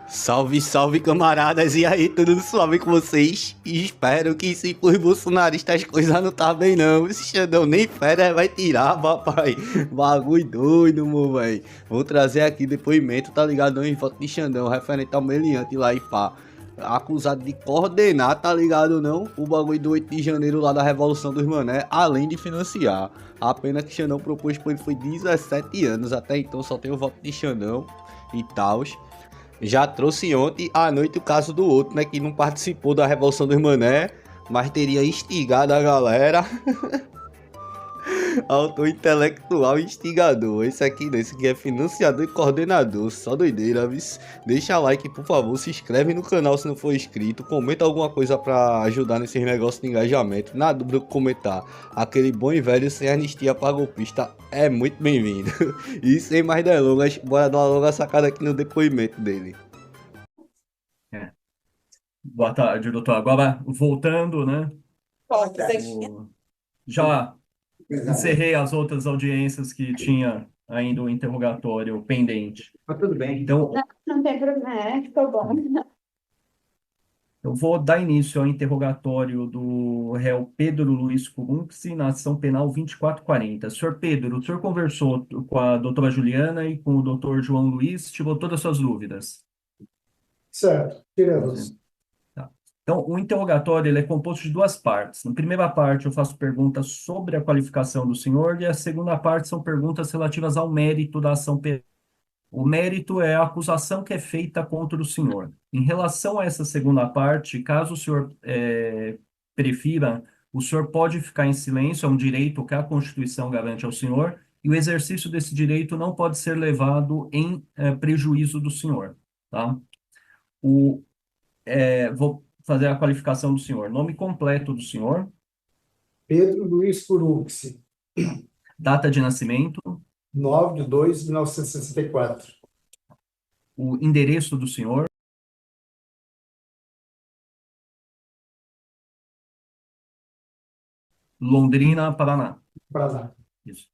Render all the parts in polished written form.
Salve, salve, camaradas! E aí, tudo suave com vocês? E espero que se por bolsonaristas as coisas não tá bem não. Esse Xandão nem férias vai tirar, papai. Bagulho doido, meu véi. Vou trazer aqui depoimento, tá ligado? Em voto de Xandão, referente ao meliante lá e pá. Acusado de coordenar, tá ligado não? O bagulho do 8 de janeiro lá da Revolução dos Mané, além de financiar. A pena que Xandão propôs por ele foi 17 anos, até então só tem o voto de Xandão e tal. Já trouxe ontem à noite o caso do outro, né? Que não participou da Revolução dos Mané, mas teria instigado a galera. Autor intelectual e instigador. Esse aqui não, esse aqui é financiador e coordenador. Só doideira, vis. Deixa like, por favor. Se inscreve no canal se não for inscrito. Comenta alguma coisa pra ajudar nesses negócios de engajamento. Na dúvida, comentar. Aquele bom e velho sem anistia pra golpista é muito bem-vindo. E sem mais delongas, bora dar uma longa sacada aqui no depoimento dele. É. Boa tarde, doutor. Agora, voltando, né? Pode ser. Já encerrei as outras audiências que tinha ainda o interrogatório pendente. Mas tudo bem. Então, Não tem problema, ficou bom. eu vou dar início ao interrogatório do réu Pedro Luiz Curunxi, na ação penal 2440. Senhor Pedro, o senhor conversou com a doutora Juliana e com o doutor João Luiz, tirou todas as suas dúvidas. Certo, tiramos. Tá. Então, o interrogatório ele é composto de duas partes. Na primeira parte, eu faço perguntas sobre a qualificação do senhor, e a segunda parte são perguntas relativas ao mérito da ação penal. O mérito é a acusação que é feita contra o senhor. Em relação a essa segunda parte, caso o senhor prefira, o senhor pode ficar em silêncio, é um direito que a Constituição garante ao senhor, e o exercício desse direito não pode ser levado em prejuízo do senhor, tá? Vou fazer a qualificação do senhor. Nome completo do senhor, Pedro Luiz Curuxi, data de nascimento, 9/2/1964. o endereço do senhor, Londrina, Paraná. Paraná. Isso.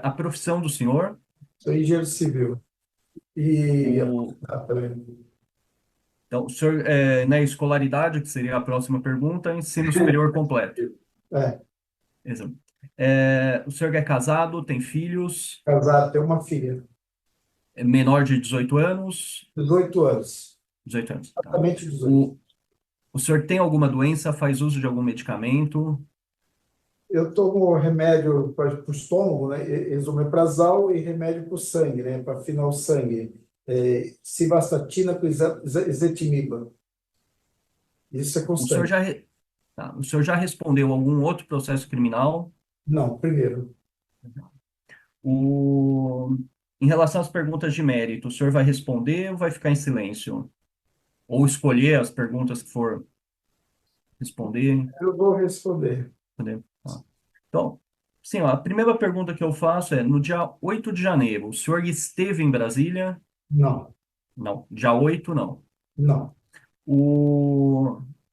A profissão do senhor, Sou engenheiro civil. E... o, também. então, o senhor, na escolaridade, que seria a próxima pergunta, ensino superior completo. É, Exato. O senhor é casado, tem filhos, casado, tenho uma filha, é menor de 18 anos, 18 anos. 18 anos, tá. Exatamente 18. O senhor tem alguma doença, faz uso de algum medicamento? Eu tomo remédio para o estômago, né? Esomeprazol e remédio para o sangue, né? Para afinar o sangue. Civastatina com ezetimiba. Isso é O senhor constante. tá. O senhor já respondeu algum outro processo criminal? Não, primeiro. O... Em relação às perguntas de mérito, o senhor vai responder ou vai ficar em silêncio? Ou escolher as perguntas que for responder? Eu vou responder. Entendeu? Tá. Então, sim, ó, a primeira pergunta que eu faço é, no dia 8 de janeiro, o senhor esteve em Brasília? Não, Não. Dia 8, não. não.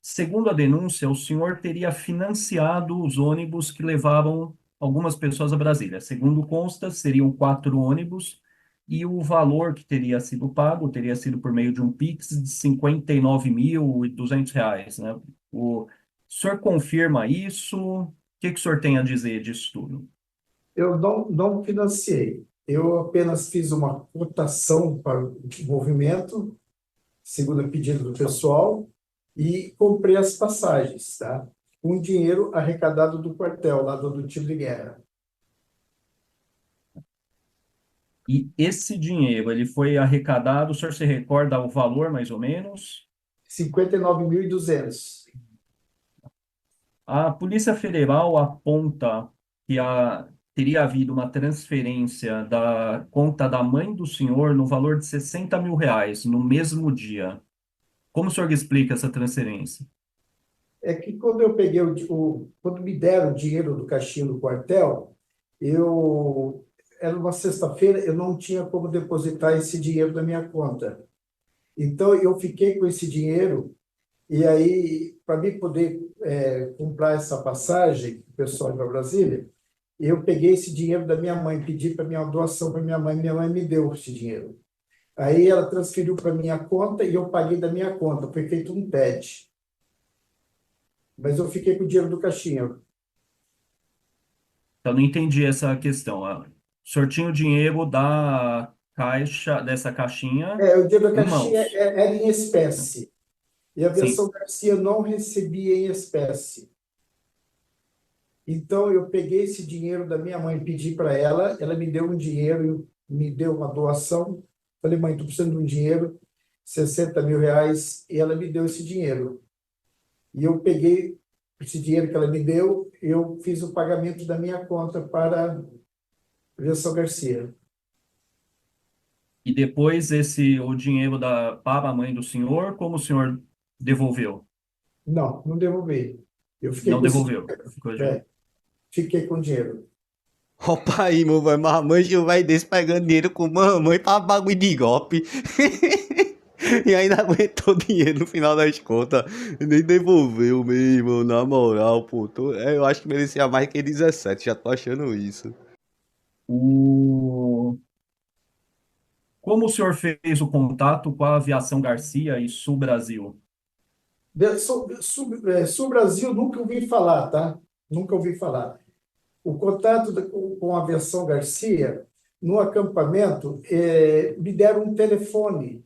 Segundo a denúncia, o senhor teria financiado os ônibus que levavam algumas pessoas a Brasília. Segundo consta, seriam 4 ônibus e o valor que teria sido pago teria sido por meio de um Pix de R$ 59.200, né? O senhor confirma isso? O que que o senhor tem a dizer disso tudo? Eu não financiei. Eu apenas fiz uma cotação para o movimento, segundo o pedido do pessoal, e comprei as passagens, tá? Com dinheiro arrecadado do quartel, lá do tiro de guerra. E esse dinheiro, ele foi arrecadado, o senhor se recorda o valor, mais ou menos? 59.200. A Polícia Federal aponta que teria havido uma transferência da conta da mãe do senhor no valor de R$ 60.000 no mesmo dia. Como o senhor explica essa transferência? É que quando eu peguei quando me deram o dinheiro do caixinha do quartel, era uma sexta-feira, eu não tinha como depositar esse dinheiro na minha conta. Então, eu fiquei com esse dinheiro, e aí, para mim poder comprar essa passagem, o pessoal para Brasília, eu peguei esse dinheiro da minha mãe, pedi para minha doação para minha mãe me deu esse dinheiro. Aí ela transferiu para minha conta e eu paguei da minha conta. Foi feito um TED. Mas eu fiquei com o dinheiro do caixinha. Eu não entendi essa questão. O senhor tinha o dinheiro da caixa, dessa caixinha O dinheiro da em caixinha mãos. era em espécie. E a Sim. versão Garcia não recebia em espécie. Então, eu peguei esse dinheiro da minha mãe, pedi para ela me deu um dinheiro, me deu uma doação. Falei, mãe, estou precisando de um dinheiro, 60 mil reais, e ela me deu esse dinheiro. E eu peguei esse dinheiro que ela me deu, eu fiz o pagamento da minha conta para a versão Garcia. E depois o dinheiro para a mãe do senhor, como o senhor devolveu? Não, não devolvi. Eu fiquei Não com esse devolveu. dinheiro. Ficou É, fiquei com o dinheiro. Opa aí, meu velho, marmanjo vai desse pegando dinheiro com mamãe pra bagulho de golpe. E ainda aguentou dinheiro no final das contas. E nem devolveu mesmo, na moral, pô. Eu acho que merecia mais que 17, já tô achando isso. O... Como o senhor fez o contato com a Aviação Garcia e Sul Brasil? Sul Brasil, nunca ouvi falar, tá? Nunca ouvi falar. O contato com a versão Garcia, no acampamento, me deram um telefone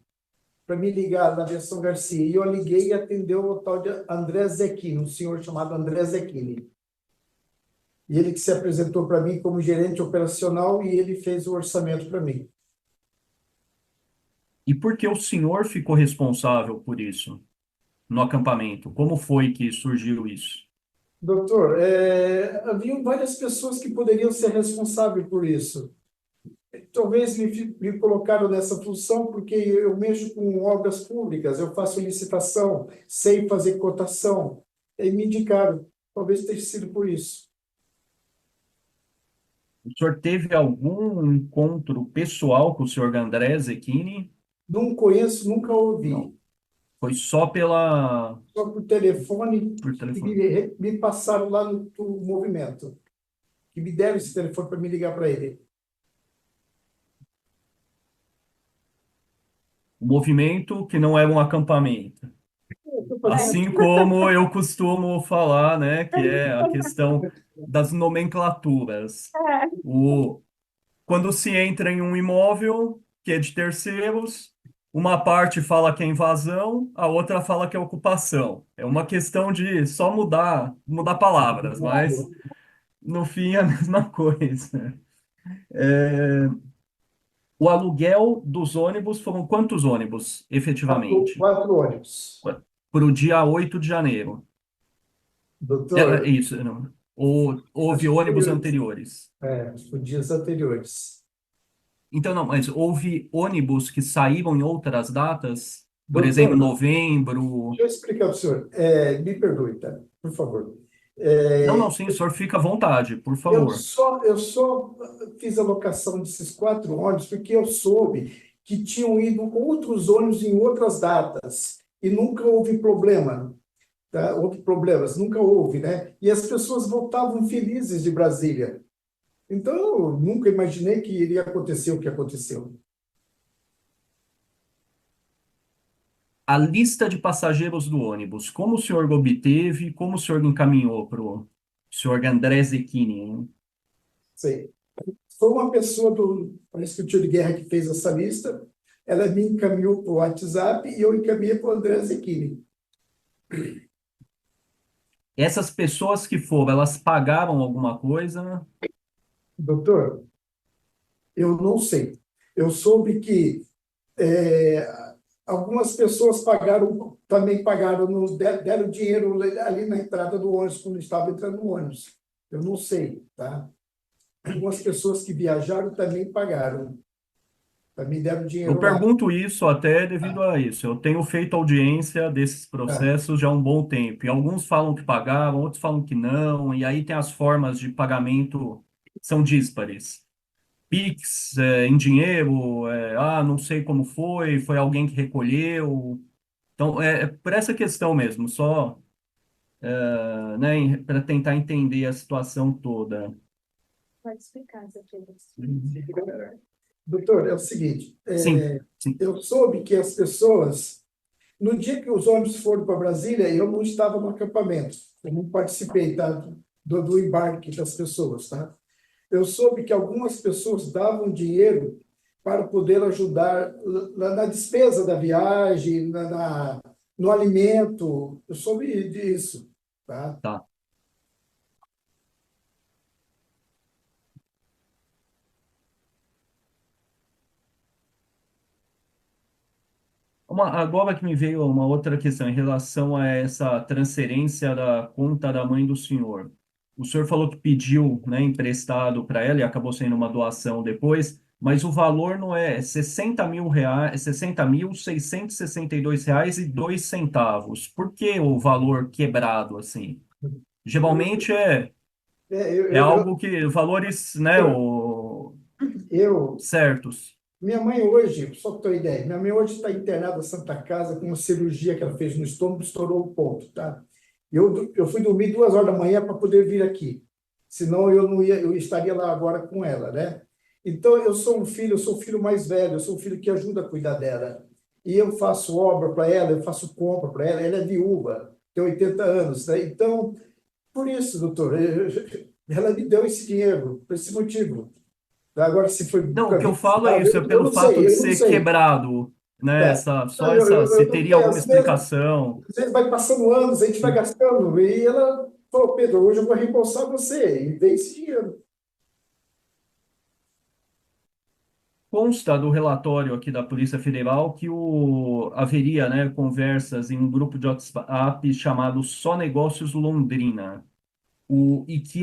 para me ligar na versão Garcia. E eu liguei e atendeu o tal de André Zecchini, um senhor chamado André Zecchini. E ele que se apresentou para mim como gerente operacional e ele fez o orçamento para mim. E por que o senhor ficou responsável por isso no acampamento? Como foi que surgiu isso? Doutor, haviam várias pessoas que poderiam ser responsáveis por isso. Talvez me colocaram nessa função porque eu mexo com obras públicas, eu faço licitação, sei fazer cotação, e me indicaram. Talvez tenha sido por isso. O senhor teve algum encontro pessoal com o senhor André Zecchini? Não conheço, nunca ouvi. Não. Foi só Só por telefone por que telefone. me passaram lá no movimento, que me deram esse telefone para me ligar para ele. O movimento que não é um acampamento. Assim como eu costumo falar, né, que é a questão das nomenclaturas. O, quando se entra em um imóvel que é de terceiros, uma parte fala que é invasão, a outra fala que é ocupação. É uma questão de só mudar palavras, mas no fim é a mesma coisa. O aluguel dos ônibus foram quantos ônibus, efetivamente? Quatro ônibus. Para o dia 8 de janeiro. É Doutor, isso, não. Ou houve ônibus anteriores. os dias anteriores. Então, não, mas houve ônibus que saíram em outras datas? Por exemplo, Doutor, novembro. deixa eu explicar para o senhor. Me perdoe, tá? Por favor. Não, não, sim, o senhor fica à vontade, por Eu favor. só, eu só fiz a locação desses quatro ônibus porque eu soube que tinham ido outros ônibus em outras datas e nunca houve problema, tá? Houve problemas, nunca houve, né? E as pessoas voltavam felizes de Brasília. Então, eu nunca imaginei que iria acontecer o que aconteceu. A lista de passageiros do ônibus, como o senhor obteve, como o senhor encaminhou para o senhor André Zecchini, hein? Sei. Foi uma pessoa parece que o tio de guerra que fez essa lista, ela me encaminhou para o WhatsApp e eu encaminhei para o André Zecchini. Essas pessoas que foram, elas pagaram alguma coisa? Doutor, eu não sei. Eu soube que algumas pessoas pagaram, também pagaram, deram dinheiro ali na entrada do ônibus, quando estava entrando no ônibus. Eu não sei, tá? Algumas pessoas que viajaram também pagaram. Também deram Eu dinheiro lá. pergunto isso até devido a isso. Eu tenho feito audiência desses Tá? processos já há um bom tempo. E alguns falam que pagaram, outros falam que não. E aí tem as formas de pagamento são díspares. Pix, em dinheiro, não sei como foi alguém que recolheu. Então, é por essa questão mesmo, só né, para tentar entender a situação toda. Pode explicar, Zé Pedro. Doutor, é o seguinte, Sim, sim. eu soube que as pessoas, no dia que os ônibus foram para Brasília, eu não estava no acampamento, eu não participei, tá, do embarque das pessoas, tá? Eu soube que algumas pessoas davam dinheiro para poder ajudar na despesa da viagem, no alimento. Eu soube disso, tá? Tá. Agora que me veio uma outra questão em relação a essa transferência da conta da mãe do senhor. O senhor falou que pediu, né, emprestado para ela e acabou sendo uma doação depois, mas o valor não é 60 mil reais, 60.662 reais e 2 centavos. Por que o valor quebrado assim? Geralmente é Eu, algo que valores, né, eu, certos. minha mãe hoje, só para ter uma ideia, minha mãe hoje está internada na Santa Casa com uma cirurgia que ela fez no estômago, estourou o ponto, tá? Eu fui dormir 2 horas da manhã para poder vir aqui, senão eu não ia, eu estaria lá agora com ela, né? Então eu sou o filho mais velho, eu sou o filho que ajuda a cuidar dela. E eu faço obra para ela, eu faço compra para ela, ela é viúva, tem 80 anos, né? Então, por isso, doutor, ela me deu esse dinheiro, por esse motivo. Agora, se foi Não, o para que eu vir, falo é isso, é eu pelo não fato sei, de eu não ser sei. quebrado, né? É. Só essa, se Eu não teria sei, alguma explicação. às vezes vai passando anos, a gente vai gastando, e ela falou, Pedro, hoje eu vou reembolsar você, e dei esse dinheiro. Consta do relatório aqui da Polícia Federal que haveria, né, conversas em um grupo de WhatsApp chamado Só Negócios Londrina. E que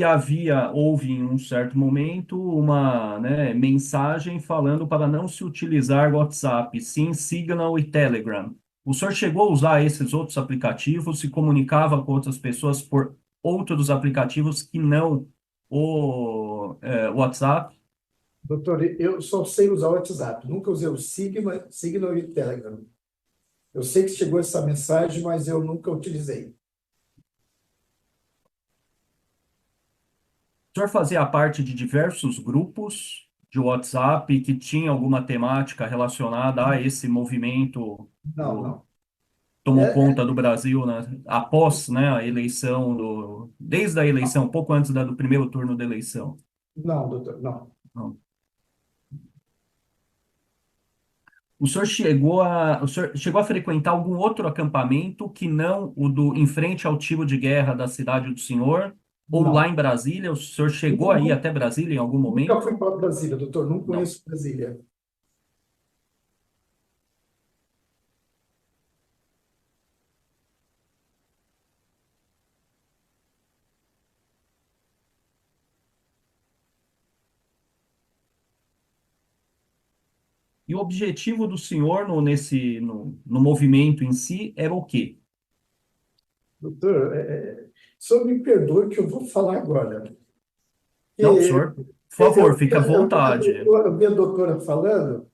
houve em um certo momento uma, né, mensagem falando para não se utilizar WhatsApp, sim Signal e Telegram. O senhor chegou a usar esses outros aplicativos, se comunicava com outras pessoas por outros aplicativos que não WhatsApp? Doutor, eu só sei usar o WhatsApp, nunca usei o Signal e o Telegram. Eu sei que chegou essa mensagem, mas eu nunca utilizei. O senhor fazia parte de diversos grupos de WhatsApp que tinha alguma temática relacionada a esse movimento Não, não. tomou É, conta do Brasil, né, após, né, a eleição desde a eleição, pouco antes do primeiro turno da eleição. não, doutor, não. Não. O senhor chegou a frequentar algum outro acampamento que não o do em frente ao tiro de guerra da cidade do senhor, ou lá Não. em Brasília? O senhor chegou aí Nunca, até Brasília em algum nunca momento? fui para Brasília, doutor, não Não. conheço Brasília. E o objetivo do senhor no movimento em si era o quê? Doutor, só me perdoe que eu vou falar agora. Não, Que senhor, por favor, fique à vontade. eu vi a doutora falando,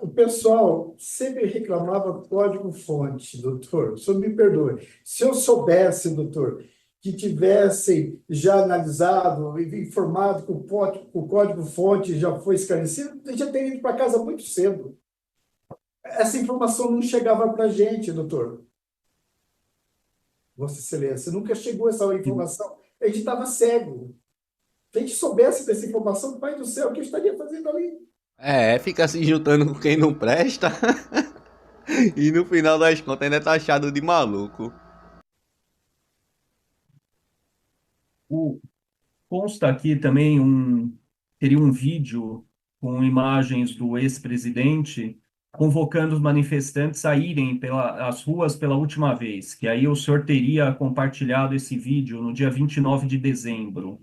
o pessoal sempre reclamava código-fonte, doutor. O senhor me perdoe. Se eu soubesse, doutor, que tivessem já analisado e informado que o código-fonte já foi esclarecido, eu já teria ido para casa muito cedo. Essa informação não chegava para a gente, doutor. Vossa Excelência, nunca chegou essa informação. A gente estava cego. Se a gente soubesse dessa informação, Pai do céu, o que eu estaria fazendo ali? Fica se juntando com quem não presta e no final das contas ainda tá achado de maluco. O, consta aqui também teria um vídeo com imagens do ex-presidente convocando os manifestantes a irem pelas ruas pela última vez, que aí o senhor teria compartilhado esse vídeo no dia 29 de dezembro.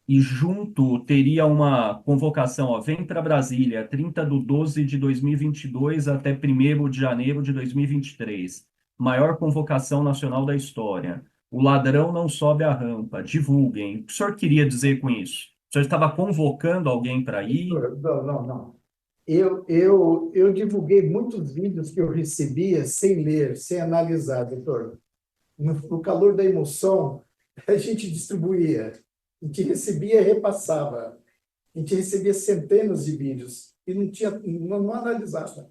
E junto teria uma convocação, ó, vem para Brasília, 30/12/2022 até 1º de janeiro de 2023. Maior convocação nacional da história. O ladrão não sobe a rampa, divulguem. O que o senhor queria dizer com isso? O senhor estava convocando alguém para ir? Não, não, não. Eu divulguei muitos vídeos que eu recebia sem ler, sem analisar, doutor. No calor da emoção, a gente distribuía. A gente recebia e repassava. A gente recebia centenas de vídeos. e não analisava.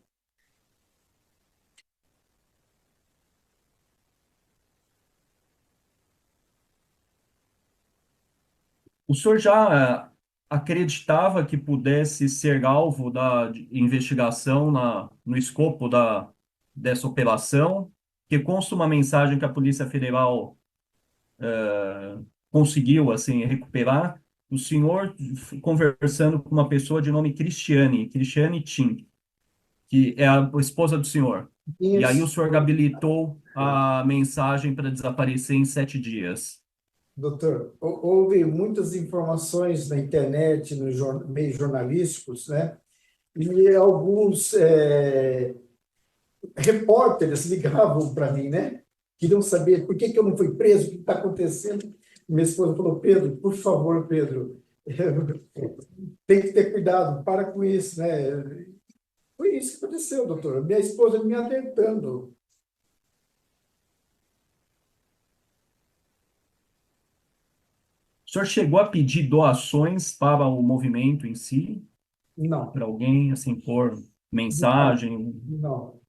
O senhor já acreditava que pudesse ser alvo da investigação no escopo dessa operação? Que consta uma mensagem que a Polícia Federal conseguiu assim recuperar. O senhor conversando com uma pessoa de nome Cristiane Tim, que é a esposa do senhor. E aí o Isso, senhor habilitou a mensagem para desaparecer em 7 dias. doutor, houve muitas informações na internet, nos meios jornalísticos, né? E alguns repórteres ligavam para mim, né? Queriam saber por que eu não fui preso, o que está acontecendo. Minha esposa falou, Pedro, por favor, Pedro, tem que ter cuidado, para com isso, né? Foi isso que aconteceu, doutor. Minha esposa me alertando. O senhor chegou a pedir doações para o movimento em si? Não, Para alguém, assim, por mensagem? não.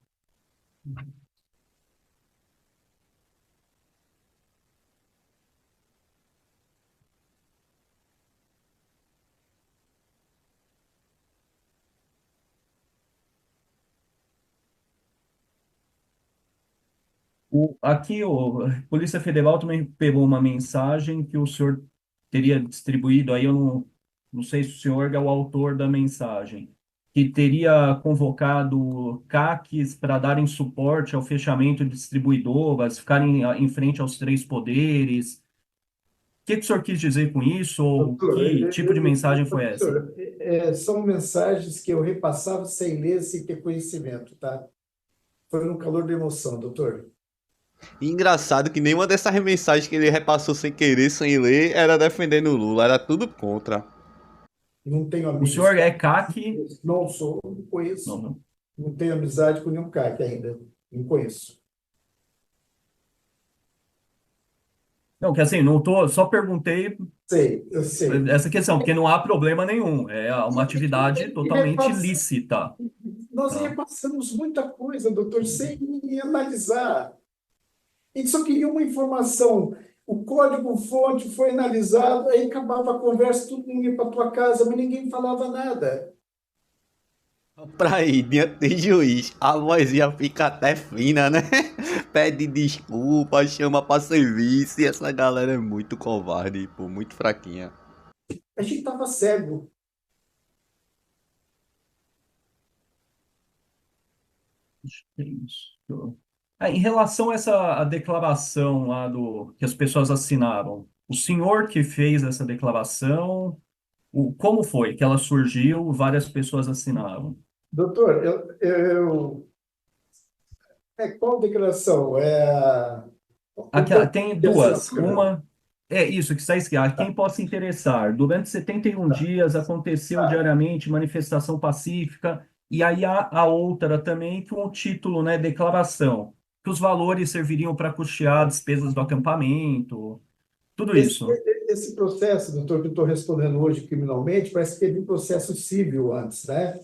Aqui, a Polícia Federal também pegou uma mensagem que o senhor teria distribuído, aí eu não sei se o senhor é o autor da mensagem, que teria convocado CACs para darem suporte ao fechamento de distribuidoras, ficarem em frente aos três poderes. O que o senhor quis dizer com isso? Ou Doutor, que tipo de mensagem foi essa? doutor, são mensagens que eu repassava sem ler, sem ter conhecimento, tá? Foi no calor da emoção, doutor. E engraçado que nenhuma dessas mensagens que ele repassou sem querer, sem ler, era defendendo o Lula, era tudo contra. Não tenho O amigos. senhor é CAC? Não sou, não conheço. Não. Não tenho amizade com nenhum CAC ainda. Não conheço. Não, que assim, não tô, só perguntei Sei, eu sei. essa questão, porque não há problema nenhum, é uma atividade E totalmente lícita, nós tá? repassamos muita coisa, doutor, sem analisar. E só queria uma informação. O código-fonte foi analisado, aí acabava a conversa, todo mundo ia para tua casa, mas ninguém falava nada. Pra ir diante de juiz, a vozinha fica até fina, né? Pede desculpa, chama pra serviço. E essa galera é muito covarde, pô, muito fraquinha. A gente estava cego. É isso. Em relação a essa a declaração lá que as pessoas assinaram, o senhor que fez essa declaração, como foi que ela surgiu, várias pessoas assinaram? Doutor, qual declaração? Aqui, tem duas. Uma é isso que está escrito. A quem possa interessar. Durante 71 dias aconteceu diariamente manifestação pacífica. E aí há a outra também, com o título, né, declaração, que os valores serviriam para custear despesas do acampamento, tudo Esse, isso. esse processo, doutor, que eu estou respondendo hoje criminalmente, parece que teve um processo civil antes, né?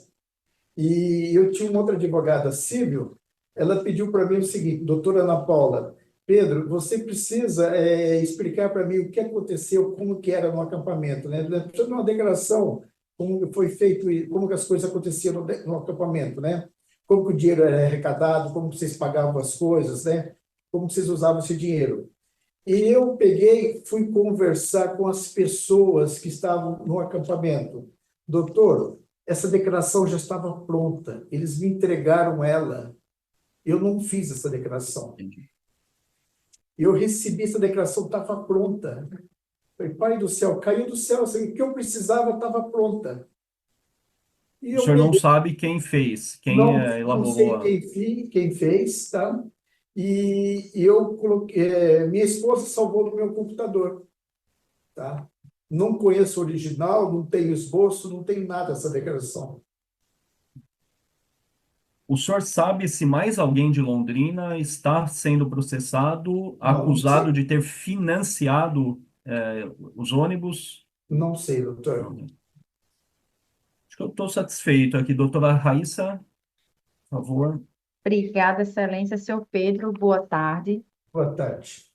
E eu tinha uma outra advogada civil, ela pediu para mim o seguinte, doutora Ana Paula, Pedro, você precisa explicar para mim o que aconteceu, como que era no acampamento, né? Precisa de uma declaração, como foi feito, como que as coisas aconteciam no acampamento, né? Como que o dinheiro era arrecadado, como que vocês pagavam as coisas, né? Como que vocês usavam esse dinheiro. E eu peguei, fui conversar com as pessoas que estavam no acampamento. Doutor, essa declaração já estava pronta, eles me entregaram ela. Eu não fiz essa declaração. Eu recebi essa declaração, estava pronta. Falei, Pai do céu, caiu do céu, assim, o que eu precisava estava pronta. E O eu senhor não peguei, sabe quem fez, quem não elaborou sei quem fez, tá? E eu coloquei, minha esposa salvou no meu computador, tá? Não conheço o original, não tenho esboço, não tenho nada dessa declaração. O senhor sabe se mais alguém de Londrina está sendo processado, Não acusado sei, de ter financiado os ônibus? não sei, doutor. Não, né? que eu estou satisfeito aqui. Doutora Raíssa, por favor. Obrigada, Excelência. Senhor Pedro, boa tarde. Boa tarde.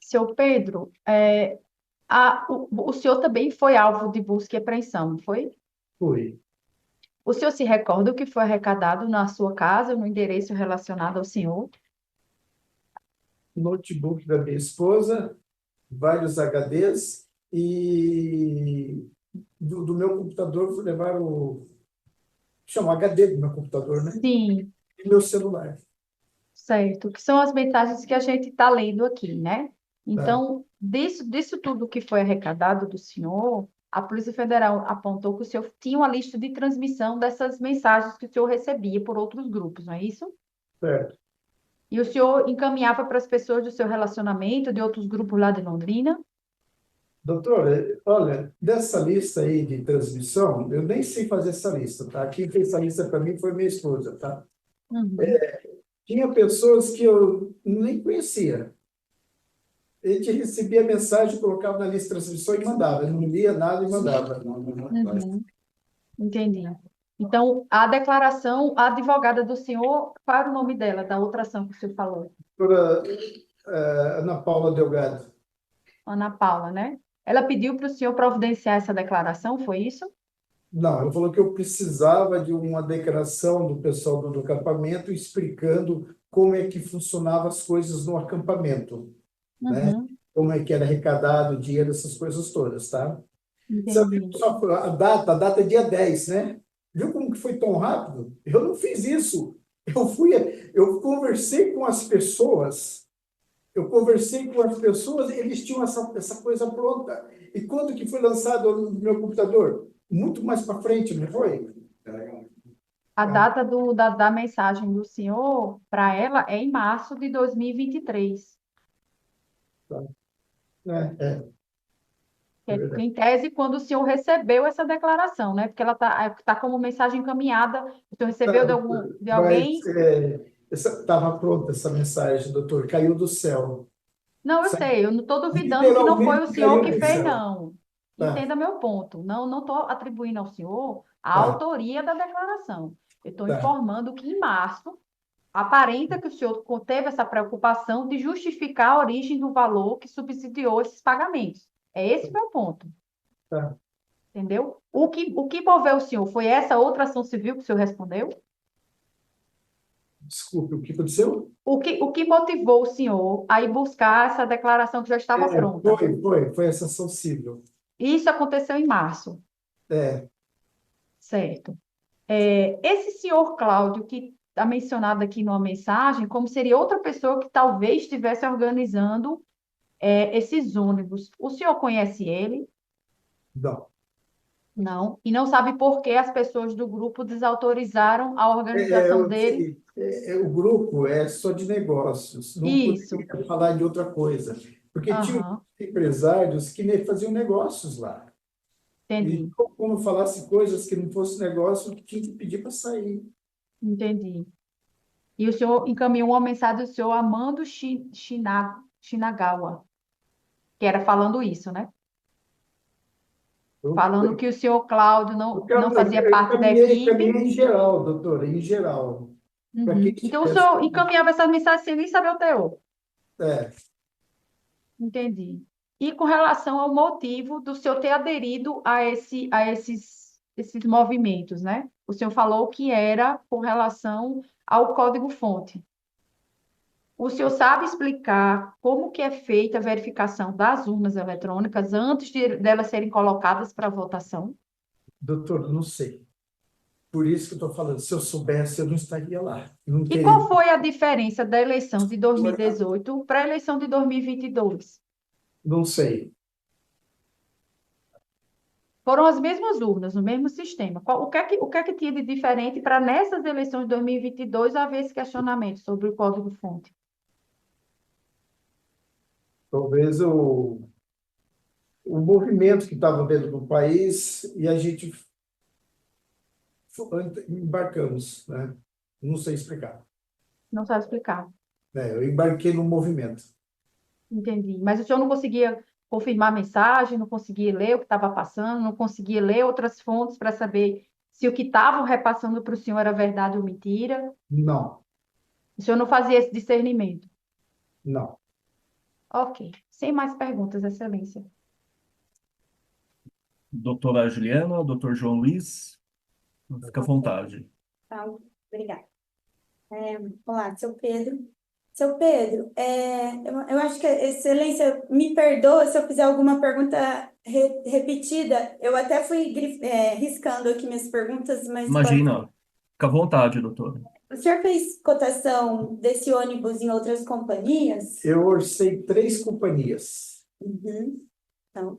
Senhor Pedro, o senhor também foi alvo de busca e apreensão, não foi? Fui. O senhor se recorda o que foi arrecadado na sua casa, no endereço relacionado ao senhor? Notebook da minha esposa, vários HDs e do meu computador levaram chama HD do meu computador, né? Sim, E meu celular. certo. Que são as mensagens que a gente está lendo aqui, né? Tá. Então, disso tudo que foi arrecadado do senhor, a Polícia Federal apontou que o senhor tinha uma lista de transmissão dessas mensagens que o senhor recebia por outros grupos, não é isso? Certo. E o senhor encaminhava para as pessoas do seu relacionamento, de outros grupos lá de Londrina? Doutor, olha, dessa lista aí de transmissão, eu nem sei fazer essa lista, tá? Quem fez essa lista para mim foi minha esposa, tá? Uhum. Tinha pessoas que eu nem conhecia. A gente recebia mensagem, colocava na lista de transmissão e mandava. Eu não lia nada e mandava. Uhum. Entendi. Então, a declaração, a advogada do senhor, qual era o nome dela, da outra ação que o senhor falou? Doutora Ana Paula Delgado. Ana Paula, né? Ela pediu para o senhor providenciar essa declaração, foi isso? Não, ela falou que eu precisava de uma declaração do pessoal do acampamento explicando como é que funcionavam as coisas no acampamento, né? Uhum. Como é que era arrecadado o dinheiro, essas coisas todas, tá? Você viu Entendi. só a data é dia 10, né? Viu como que foi tão rápido? Eu não fiz isso. Eu conversei com as pessoas, eles tinham essa coisa pronta. E quando que foi lançado no meu computador? Muito mais para frente, não foi? A data da mensagem do senhor para ela é em março de 2023. É Que é, verdade. em tese, quando o senhor recebeu essa declaração, né? Porque ela tá como mensagem encaminhada, o senhor recebeu de alguém. Mas estava pronta essa mensagem, doutor, caiu do céu. Não, eu sei, eu não estou duvidando que não foi o Literalmente senhor caiu que do fez, céu. não. Tá, Entenda meu ponto. Não estou atribuindo ao senhor a tá, autoria da declaração. Eu estou tá. informando que em março aparenta que o senhor teve essa preocupação de justificar a origem do valor que subsidiou esses pagamentos. É esse o meu ponto, Tá. entendeu? O que moveu o senhor? Foi essa outra ação civil que o senhor respondeu? Desculpe, o que aconteceu? O que motivou o senhor a ir buscar essa declaração que já estava pronta? Foi essa ação civil. Isso aconteceu em março, É, certo? Esse senhor Cláudio, que está mencionado aqui numa mensagem, como seria outra pessoa que talvez estivesse organizando esses ônibus. O senhor conhece ele? não. Não. E não sabe por que as pessoas do grupo desautorizaram a organização dele? O grupo é só de negócios, não Isso. poderia falar de outra coisa, porque tinha Aham, empresários que faziam negócios lá. E entendi, como falasse coisas que não fosse negócio, tinha que pedir para sair. entendi. E o senhor encaminhou uma mensagem do senhor Amando Shinagawa, que era falando isso, né? Eu, Falando que o senhor Cláudio não fazia eu parte da caminhei equipe. em geral, doutora, em geral. Para quem Uhum. Então, o tivesse. senhor encaminhava essas mensagens sem nem saber o teor. É, Entendi. E com relação ao motivo do senhor ter aderido a esses movimentos, né? O senhor falou que era com relação ao código-fonte. O senhor sabe explicar como que é feita a verificação das urnas eletrônicas antes delas serem colocadas para votação? doutor, não sei. Por isso que eu estou falando, se eu soubesse, eu não estaria lá. Eu não E teria. qual foi a diferença da eleição de 2018 para a eleição de 2022? Não sei. Foram as mesmas urnas, no mesmo sistema. O que é que tinha de diferente para nessas eleições de 2022 haver esse questionamento sobre o código-fonte? Talvez o movimento que estava dentro do país e a gente embarcamos, né? Não sei explicar. Não sabe explicar. Eu embarquei no movimento. Entendi. Mas o senhor não conseguia confirmar a mensagem, não conseguia ler o que estava passando, não conseguia ler outras fontes para saber se o que estavam repassando para o senhor era verdade ou mentira? Não, O senhor não fazia esse discernimento? não. Ok. Sem mais perguntas, Excelência. Doutora Juliana, doutor João Luiz, fica à vontade. Tá, obrigada. Olá, seu Pedro. Seu Pedro, eu acho que a Excelência me perdoa se eu fizer alguma pergunta repetida. Eu até fui riscando aqui minhas perguntas, mas Imagina, fica à vontade, doutora. o senhor fez cotação desse ônibus em outras companhias? Eu orcei 3 companhias. Uhum. Então,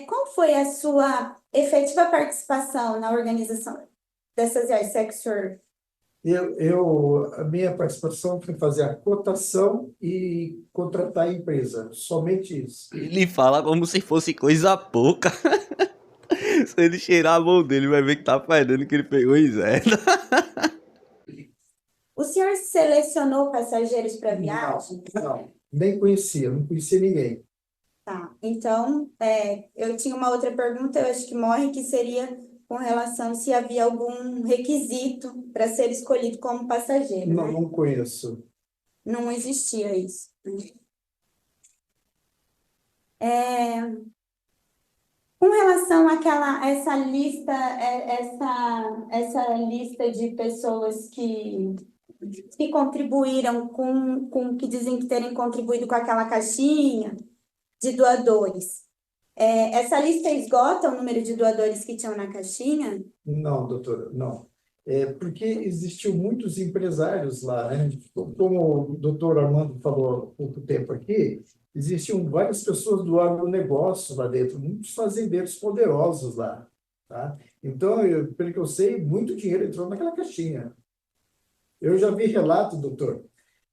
qual foi a sua efetiva participação na organização dessas viagens que o senhor... A minha participação foi fazer a cotação e contratar a empresa. Somente isso. Ele fala como se fosse coisa pouca. Se ele cheirar a mão dele, vai ver que tá fedendo que ele pegou inseto. O senhor selecionou passageiros para viagem? Não, nem conhecia, não conhecia ninguém. Tá, então, eu tinha uma outra pergunta, eu acho que morre, que seria com relação se havia algum requisito para ser escolhido como passageiro, Não, né? não conheço. Não existia isso, né? Com relação a essa lista de pessoas que contribuíram que dizem que terem contribuído com aquela caixinha de doadores, essa lista esgota o número de doadores que tinham na caixinha? Não, doutora, não. Porque existiam muitos empresários lá, né? Como o doutor Armando falou há pouco tempo aqui, existiam várias pessoas do agronegócio lá dentro, muitos fazendeiros poderosos lá, tá? Então, pelo que eu sei, muito dinheiro entrou naquela caixinha. Eu já vi relato, doutor,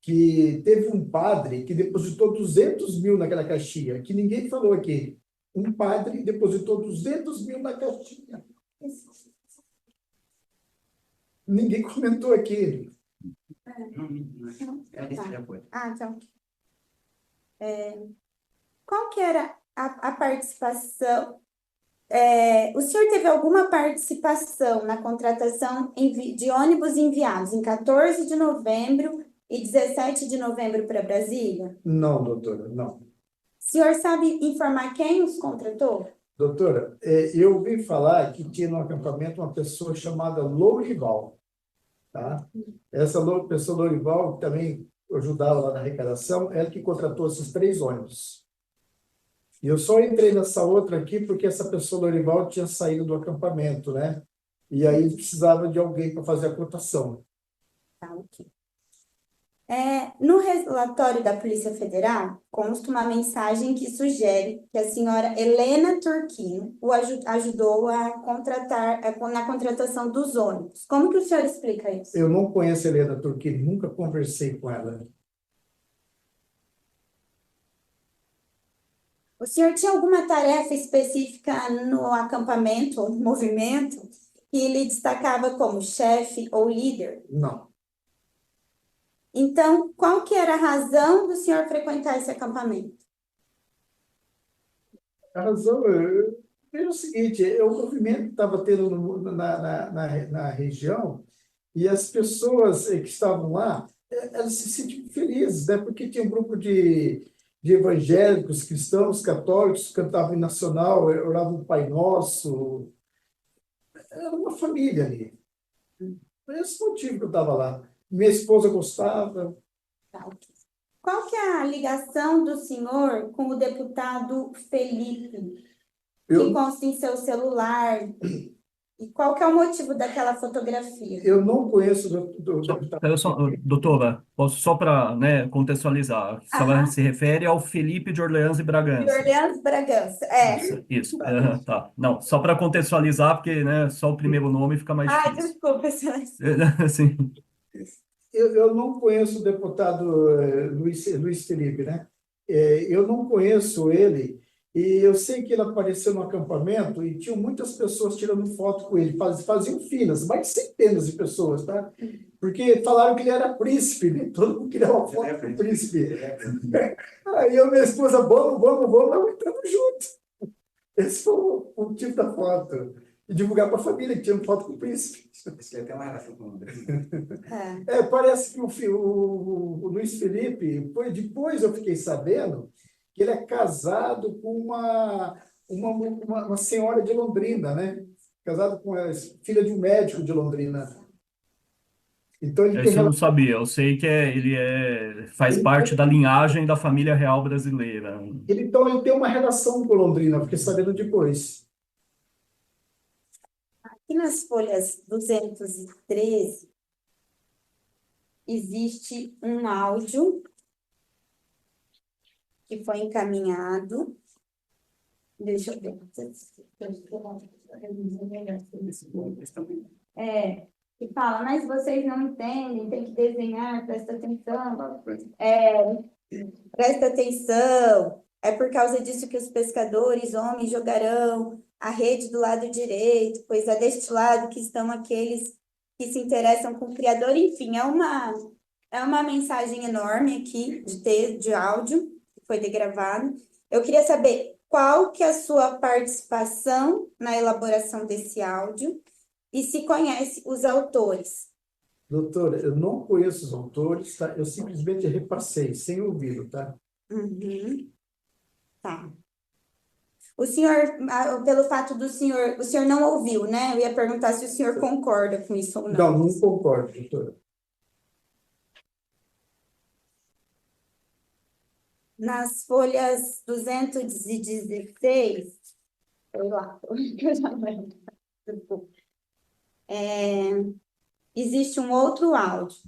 que teve um padre que depositou 200 mil naquela caixinha, que ninguém falou aqui. Um padre depositou 200 mil na caixinha. Ninguém comentou aqui. Então. Qual que era a participação? O senhor teve alguma participação na contratação de ônibus enviados em 14 de novembro e 17 de novembro para Brasília? Não, doutora, não. O senhor sabe informar quem os contratou? Doutora, eu ouvi falar que tinha no acampamento uma pessoa chamada Lourival, tá? Essa pessoa Lourival também ajudava lá na arrecadação, ela que contratou esses 3 ônibus. E eu só entrei nessa outra aqui porque essa pessoa Lourival tinha saído do acampamento, né? E aí precisava de alguém para fazer a cotação. Tá, ok. No relatório da Polícia Federal, consta uma mensagem que sugere que a senhora Helena Turquino o ajudou a contratar, na contratação dos ônibus. Como que o senhor explica isso? Eu não conheço a Helena Turquini, nunca conversei com ela. O senhor tinha alguma tarefa específica no acampamento ou no movimento que ele destacava como chefe ou líder? Não. Então, qual que era a razão do senhor frequentar esse acampamento? A razão é o seguinte, o movimento estava tendo na região e as pessoas que estavam lá, elas se sentiam felizes, né? Porque tinha um grupo de evangélicos, cristãos, católicos, cantavam em nacional, oravam o Pai Nosso. Era uma família ali. Foi esse motivo que eu estava lá. Minha esposa gostava. Tá, ok. Qual que é a ligação do senhor com o deputado Felipe, que consta em seu celular? E qual que é o motivo daquela fotografia? Eu não conheço do deputado. Doutora, posso só para, né, contextualizar, ela se refere ao Felipe de Orleans e De Bragança. Orleans Bragança, Isso. Tá. Não, só para contextualizar, porque, né, só o primeiro nome fica mais difícil. Desculpa, excelência. Sim. Eu não conheço o deputado Luiz Felipe, né? Eu não conheço ele, e eu sei que ele apareceu no acampamento e tinham muitas pessoas tirando foto com ele, faziam filas, mais de centenas de pessoas, tá? Porque falaram que ele era príncipe, né? Todo mundo queria uma foto com o príncipe. Aí eu e minha esposa, vamos, nós estamos juntos. Esse foi o motivo da foto. E divulgar para a família que tinha foto com o príncipe. Isso aí tem uma relação com o Londrina. Parece que o Luiz Felipe, depois eu fiquei sabendo que ele é casado com uma senhora de Londrina, né? Casado com a filha de um médico de Londrina. Então ele tem Isso eu não relação. sabia. Eu sei que faz parte da linhagem da família real brasileira. Então ele tem uma relação com Londrina, fiquei sabendo depois. Aqui nas folhas 213, existe um áudio que foi encaminhado. Deixa eu ver. Que fala, mas vocês não entendem, tem que desenhar, presta atenção. Presta atenção. É por causa disso que os pescadores, homens, jogarão a rede do lado direito, pois é deste lado que estão aqueles que se interessam com o Criador. Enfim, é uma mensagem enorme aqui de áudio, que foi degravado. Eu queria saber qual que é a sua participação na elaboração desse áudio e se conhece os autores. Doutora, eu não conheço os autores, tá? Eu simplesmente repassei, sem ouvi-lo, tá? Uhum. Tá. O senhor, pelo fato do senhor, o senhor não ouviu, né? Eu ia perguntar se o senhor concorda com isso ou não. Não concordo, doutora. Nas folhas 216, sei lá, eu já não lembro. Existe um outro áudio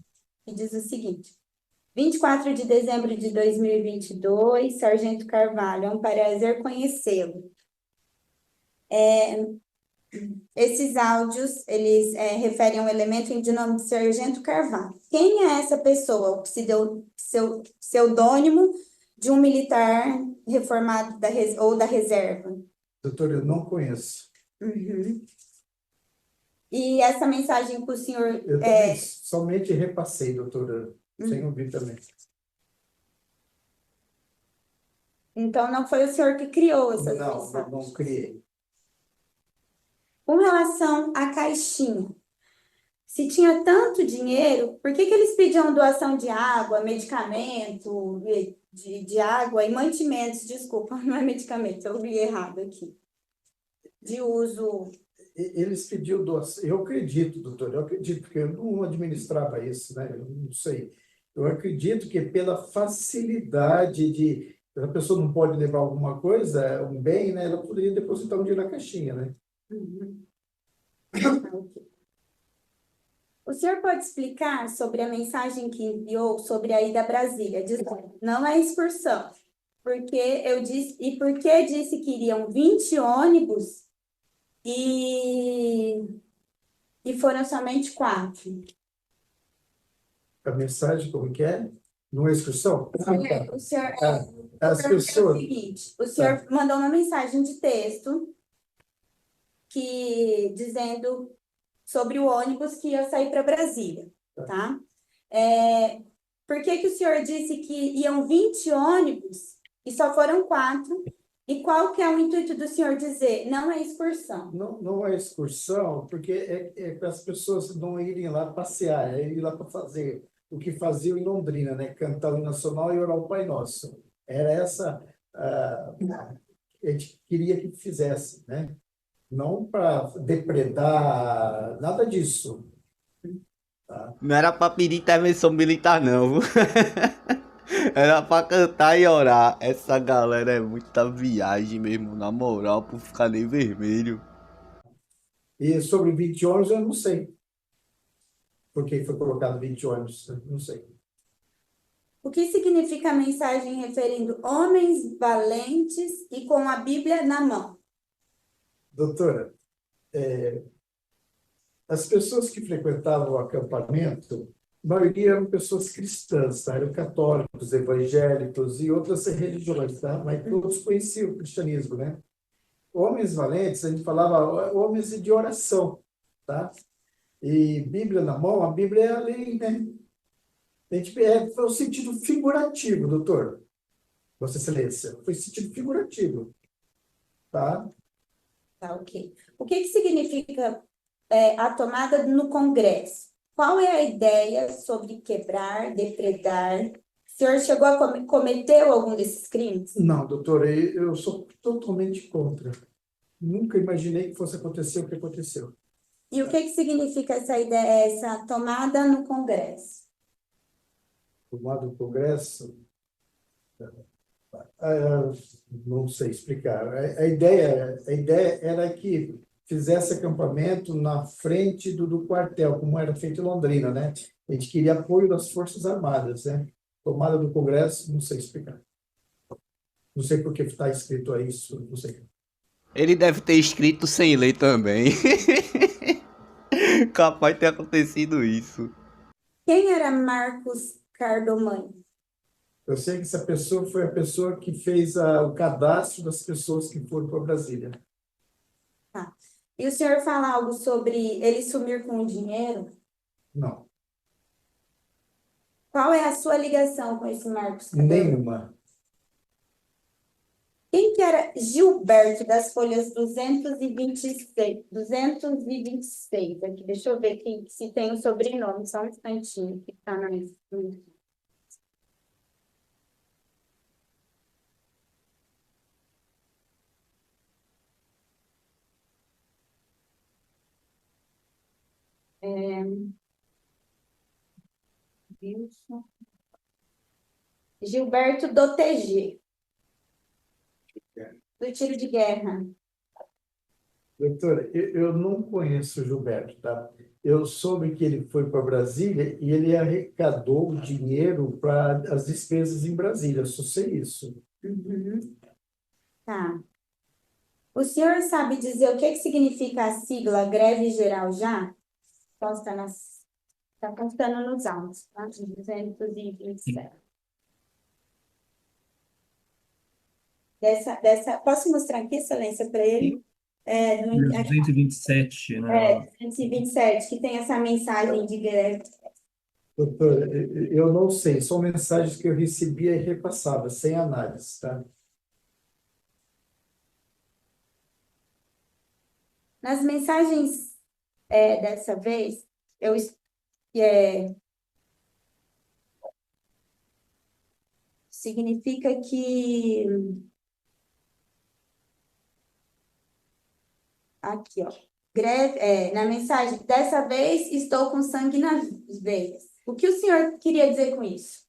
que diz o seguinte: 24 de dezembro de 2022, Sargento Carvalho, é um prazer conhecê-lo. Esses áudios, eles referem a um elemento de nome de Sargento Carvalho. Quem é essa pessoa? O pseudônimo de um militar reformado ou da reserva? Doutora, eu não conheço. Uhum. E essa mensagem que o senhor... Eu também somente repassei, doutora, sem ouvir também. Então, não foi o senhor que criou essas Não, mensagens? não criei. Com relação à caixinha, se tinha tanto dinheiro, por que eles pediam doação de água, medicamento, de água e mantimentos? Desculpa, não é medicamento, eu li errado aqui. De uso... Eles pediam doação. Eu acredito, doutor, porque eu não administrava isso, né? Eu não sei. Eu acredito que pela facilidade de... A pessoa não pode levar alguma coisa, um bem, né? Ela poderia depositar um dinheiro na caixinha, né? Uhum. O senhor pode explicar sobre a mensagem que enviou sobre a ida a Brasília? Não é excursão. Por que disse que iriam 20 ônibus e foram somente 4? A mensagem, como que é? Não é excursão? O senhor, As o pessoas... seguinte, o senhor mandou uma mensagem de texto dizendo sobre o ônibus que ia sair para Brasília, tá? Por que o senhor disse que iam 20 ônibus e só foram 4? E qual que é o intuito do senhor dizer? Não é excursão. Não é excursão, porque é para as pessoas não irem lá passear, é ir lá para fazer o que faziam em Londrina, né? Cantar o Nacional e orar o Pai Nosso. Era essa... a gente queria que fizesse, né? Não para depredar, nada disso. Tá? Não era pra pedir intervenção militar, não. Era pra cantar e orar. Essa galera é muita viagem mesmo, na moral, por ficar nem vermelho. E sobre 20 ônibus, eu não sei. Por que foi colocado 20 ônibus? Eu não sei. O que significa a mensagem referindo homens valentes e com a Bíblia na mão? Doutora, as pessoas que frequentavam o acampamento, a maioria eram pessoas cristãs, tá? Eram católicos, evangélicos e outras religiões, tá? Mas todos conheciam o cristianismo, né? Homens valentes, a gente falava homens de oração, tá? E Bíblia na mão, a Bíblia é a lei, né? A gente, foi o sentido figurativo, doutor. Vossa Excelência, foi sentido figurativo. tá? Tá, ok. O que que significa a tomada no Congresso? Qual é a ideia sobre quebrar, depredar? O senhor chegou a cometeu algum desses crimes? Não, doutora, eu sou totalmente contra. Nunca imaginei que fosse acontecer o que aconteceu. E o que que significa essa ideia, essa tomada no Congresso? Tomado o Congresso, ah, não sei explicar. A ideia era que fizesse acampamento na frente do quartel, como era feito em Londrina, né? A gente queria apoio das Forças Armadas, né? Tomada do Congresso, não sei explicar. Não sei por que está escrito aí isso, não sei. Ele deve ter escrito sem ler também. Capaz de ter acontecido isso. Quem era Marcos Cardomani? Eu sei que essa pessoa foi a pessoa que fez o cadastro das pessoas que foram para Brasília. Tá. E o senhor fala algo sobre ele sumir com o dinheiro? Não, Qual é a sua ligação com esse Marcos Cardomani? nenhuma. Quem que era Gilberto das folhas 226 aqui, deixa eu ver se tem o sobrenome, só um instantinho que está na Wilson. Gilberto do TG, do tiro de guerra. Doutora, eu não conheço o Gilberto, tá? Eu soube que ele foi para Brasília e ele arrecadou dinheiro para as despesas em Brasília, eu só sei isso. Uhum. Tá. O senhor sabe dizer o que que significa a sigla greve geral já? Está constando nos autos, tá? 227. Posso mostrar aqui, excelência, para ele? No, 227, né? 227, que tem essa mensagem de greve. Doutora, eu não sei, são mensagens que eu recebia e repassava, sem análise, tá? Nas mensagens dessa vez, significa que aqui, ó, greve, na mensagem, dessa vez estou com sangue nas veias. O que o senhor queria dizer com isso?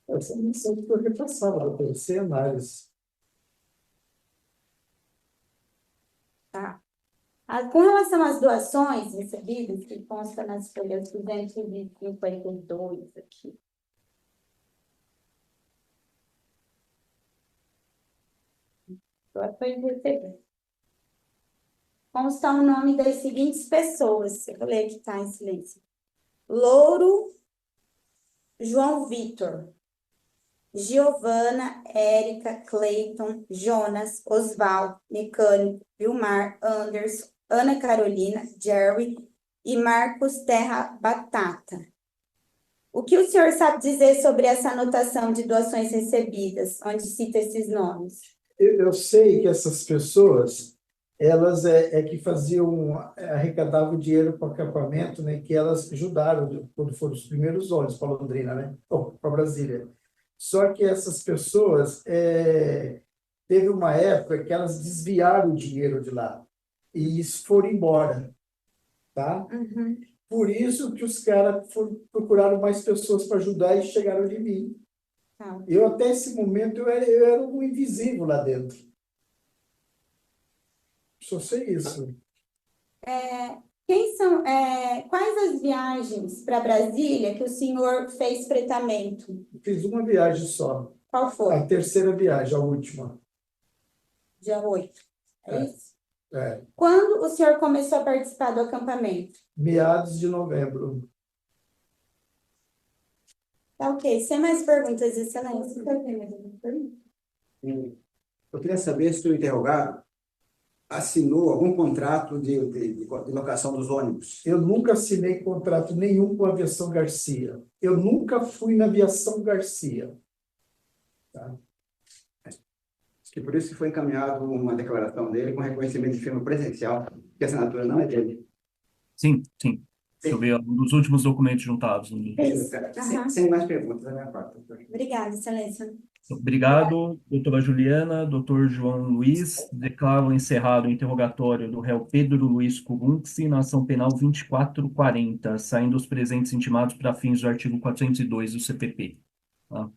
Essa mensagem que eu repassava, doutora, sem análise. Tá. Com relação às doações recebidas, que consta nas folhas 252 aqui. Doações recebidas. Consta o nome das seguintes pessoas. Eu vou ler aqui, tá, em silêncio. Louro, João Vitor, Giovana, Érica, Cleiton, Jonas, Osvaldo, Mecânico, Vilmar, Anderson, Ana Carolina, Jerry e Marcos Terra Batata. O que o senhor sabe dizer sobre essa anotação de doações recebidas, onde cita esses nomes? Eu sei que essas pessoas, elas que arrecadavam dinheiro para o acampamento, né? Que elas ajudaram quando foram os primeiros ônibus para Londrina, né? Para Brasília. Só que essas pessoas, teve uma época que elas desviaram o dinheiro de lá e foram embora, tá? Uhum. Por isso que os caras procuraram mais pessoas para ajudar e chegaram de mim. Tá. Eu, até esse momento, eu era um invisível lá dentro. Só sei isso. Quais as viagens para Brasília que o senhor fez fretamento? Fiz uma viagem só. Qual foi? A terceira viagem, a última. Dia 8. É isso? É, Quando o senhor começou a participar do acampamento? meados de novembro. Tá, ok. Sem mais perguntas, excelência. Eu queria saber se o interrogado assinou algum contrato de locação dos ônibus. Eu nunca assinei contrato nenhum com a Aviação Garcia. Eu nunca fui na Aviação Garcia. Tá? E por isso que foi encaminhado uma declaração dele com reconhecimento de firma presencial, que a assinatura não é dele. Sim, sim. Deixa eu ver um dos últimos documentos juntados. Isso, Aham. sem mais perguntas da minha parte, doutor. Obrigada, Excelência. Obrigado, doutora Juliana. Doutor João Luiz, declaro encerrado o interrogatório do réu Pedro Luiz Kurunksi na ação penal 2440, saindo os presentes intimados para fins do artigo 402 do CPP. Tá?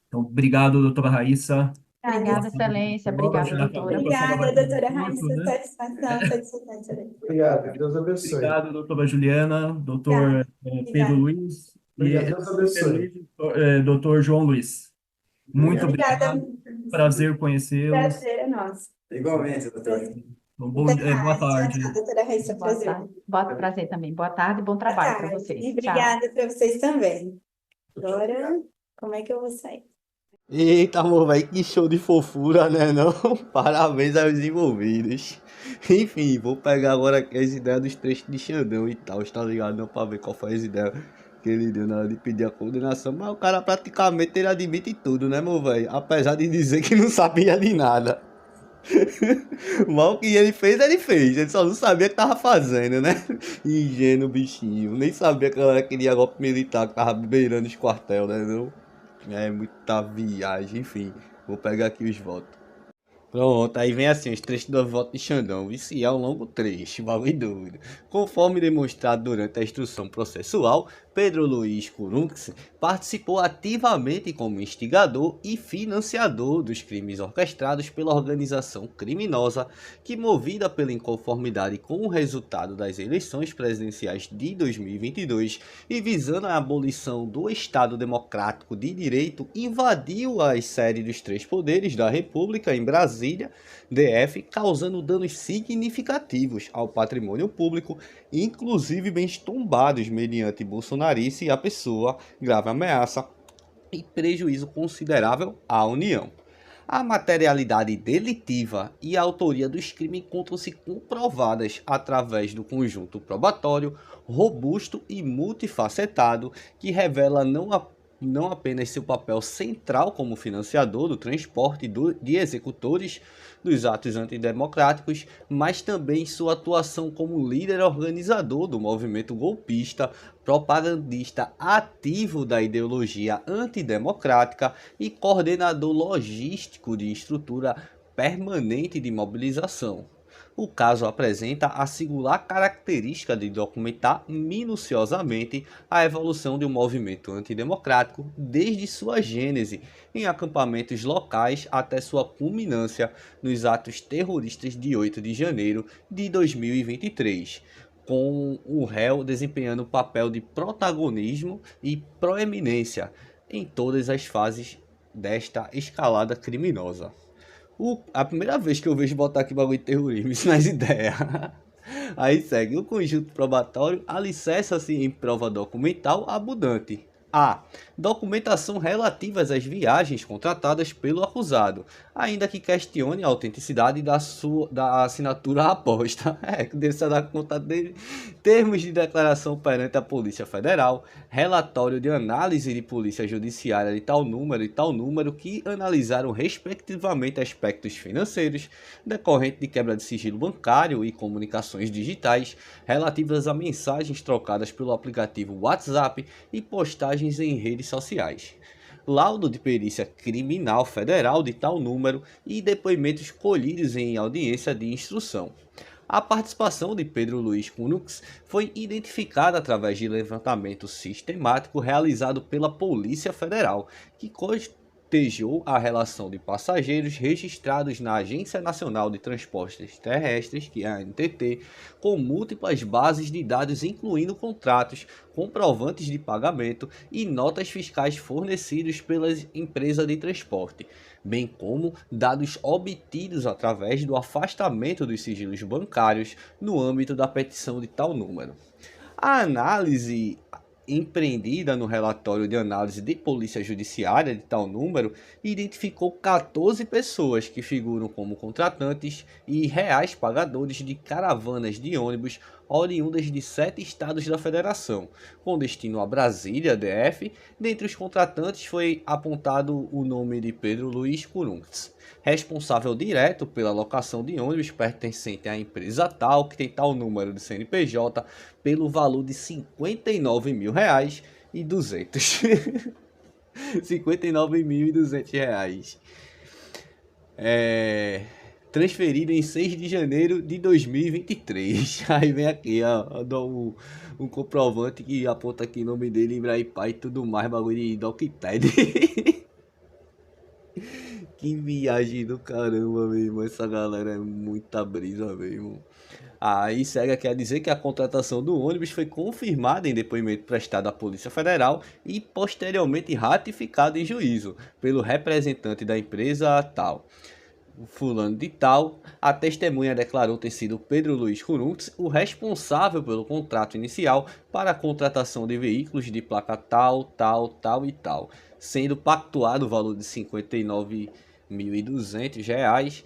Então, obrigado, doutora Raíssa. Obrigada, Excelência. Obrigada, Já acabou doutora. com a sua Obrigada, lavagem doutora curto, Raíssa. né? Satisfação, satisfação, Excelência. Obrigado, Deus abençoe. Obrigado, doutora Juliana, doutor Pedro Obrigada. Luiz Obrigado, e Deus abençoe. doutor João Luiz. Muito Obrigada. obrigado, prazer conhecê-los. Prazer é nosso. Igualmente, doutor. Boa tarde. Tchau, doutora Raíssa, Boa prazer. tarde. Boa prazer também. Boa tarde e bom Boa trabalho para tarde. vocês. E Tchau. obrigada para vocês também. Agora, como é que eu vou sair? Eita, amor, velho, que show de fofura, né, não? Parabéns aos envolvidos. Enfim, vou pegar agora aqui as ideias dos trechos de Xandão e tal, tá ligado? Não, pra ver qual foi as ideias que ele deu na hora de pedir a coordenação. Mas o cara praticamente ele admite tudo, né, meu velho? Apesar de dizer que não sabia de nada. Mas o que ele fez. Ele só não sabia o que tava fazendo, né? Ingênuo bichinho. Nem sabia que ela queria golpe militar, que tava beirando os quartel, né, não? É muita viagem, enfim. Vou pegar aqui os votos. Pronto, aí vem assim, os trechos do voto de Xandão. Isso é um longo trecho, bagulho doido. Conforme demonstrado durante a instrução processual, Pedro Luiz Kurunksi participou ativamente como instigador e financiador dos crimes orquestrados pela organização criminosa que, movida pela inconformidade com o resultado das eleições presidenciais de 2022 e visando a abolição do Estado Democrático de Direito, invadiu a sede dos três poderes da República em Brasília, DF, causando danos significativos ao patrimônio público, inclusive bens tombados mediante bolsonarice e a pessoa, grave ameaça e prejuízo considerável à União. A materialidade delitiva e a autoria dos crimes encontram-se comprovadas através do conjunto probatório robusto e multifacetado que revela não apenas seu papel central como financiador do transporte de executores dos atos antidemocráticos, mas também sua atuação como líder organizador do movimento golpista, propagandista ativo da ideologia antidemocrática e coordenador logístico de estrutura permanente de mobilização. O caso apresenta a singular característica de documentar minuciosamente a evolução de um movimento antidemocrático desde sua gênese em acampamentos locais até sua culminância nos atos terroristas de 8 de janeiro de 2023, com o réu desempenhando o papel de protagonismo e proeminência em todas as fases desta escalada criminosa. A primeira vez que eu vejo botar aqui bagulho de terrorismo, isso nas ideias. Aí segue, o conjunto probatório alicerça-se em prova documental abundante. A. Documentação relativas às viagens contratadas pelo acusado, ainda que questione a autenticidade da assinatura aposta. Que deve se dar conta dele. Termos de declaração perante a Polícia Federal, relatório de análise de Polícia Judiciária de tal número e tal número que analisaram respectivamente aspectos financeiros, decorrente de quebra de sigilo bancário e comunicações digitais, relativas a mensagens trocadas pelo aplicativo WhatsApp e postagens em redes sociais. Laudo de perícia criminal federal de tal número e depoimentos colhidos em audiência de instrução. A participação de Pedro Luiz Kurunksi foi identificada através de levantamento sistemático realizado pela Polícia Federal, que cotejou a relação de passageiros registrados na Agência Nacional de Transportes Terrestres, que é a ANTT, com múltiplas bases de dados incluindo contratos, comprovantes de pagamento e notas fiscais fornecidos pela empresa de transporte, bem como dados obtidos através do afastamento dos sigilos bancários no âmbito da petição de tal número. A análise empreendida no relatório de análise de Polícia Judiciária de tal número, identificou 14 pessoas que figuram como contratantes e reais pagadores de caravanas de ônibus oriundas de 7 estados da federação, com destino a Brasília, DF. Dentre os contratantes foi apontado o nome de Pedro Luiz Curuntz, responsável direto pela locação de ônibus pertencente à empresa tal, que tem tal número de CNPJ, pelo valor de R$ 59.200. R$ 59.200. Transferido em 6 de janeiro de 2023. Aí vem aqui, ó, um comprovante que aponta aqui o nome dele, Ibrahim Pai e tudo mais, bagulho de DocTed. Que viagem do caramba, meu irmão. Essa galera é muita brisa, meu irmão. Aí segue quer dizer que a contratação do ônibus foi confirmada em depoimento prestado à Polícia Federal e posteriormente ratificado em juízo pelo representante da empresa tal, fulano de tal. A testemunha declarou ter sido Pedro Luiz Curuntz o responsável pelo contrato inicial para a contratação de veículos de placa tal, tal, tal e tal, sendo pactuado o valor de R$ 59.200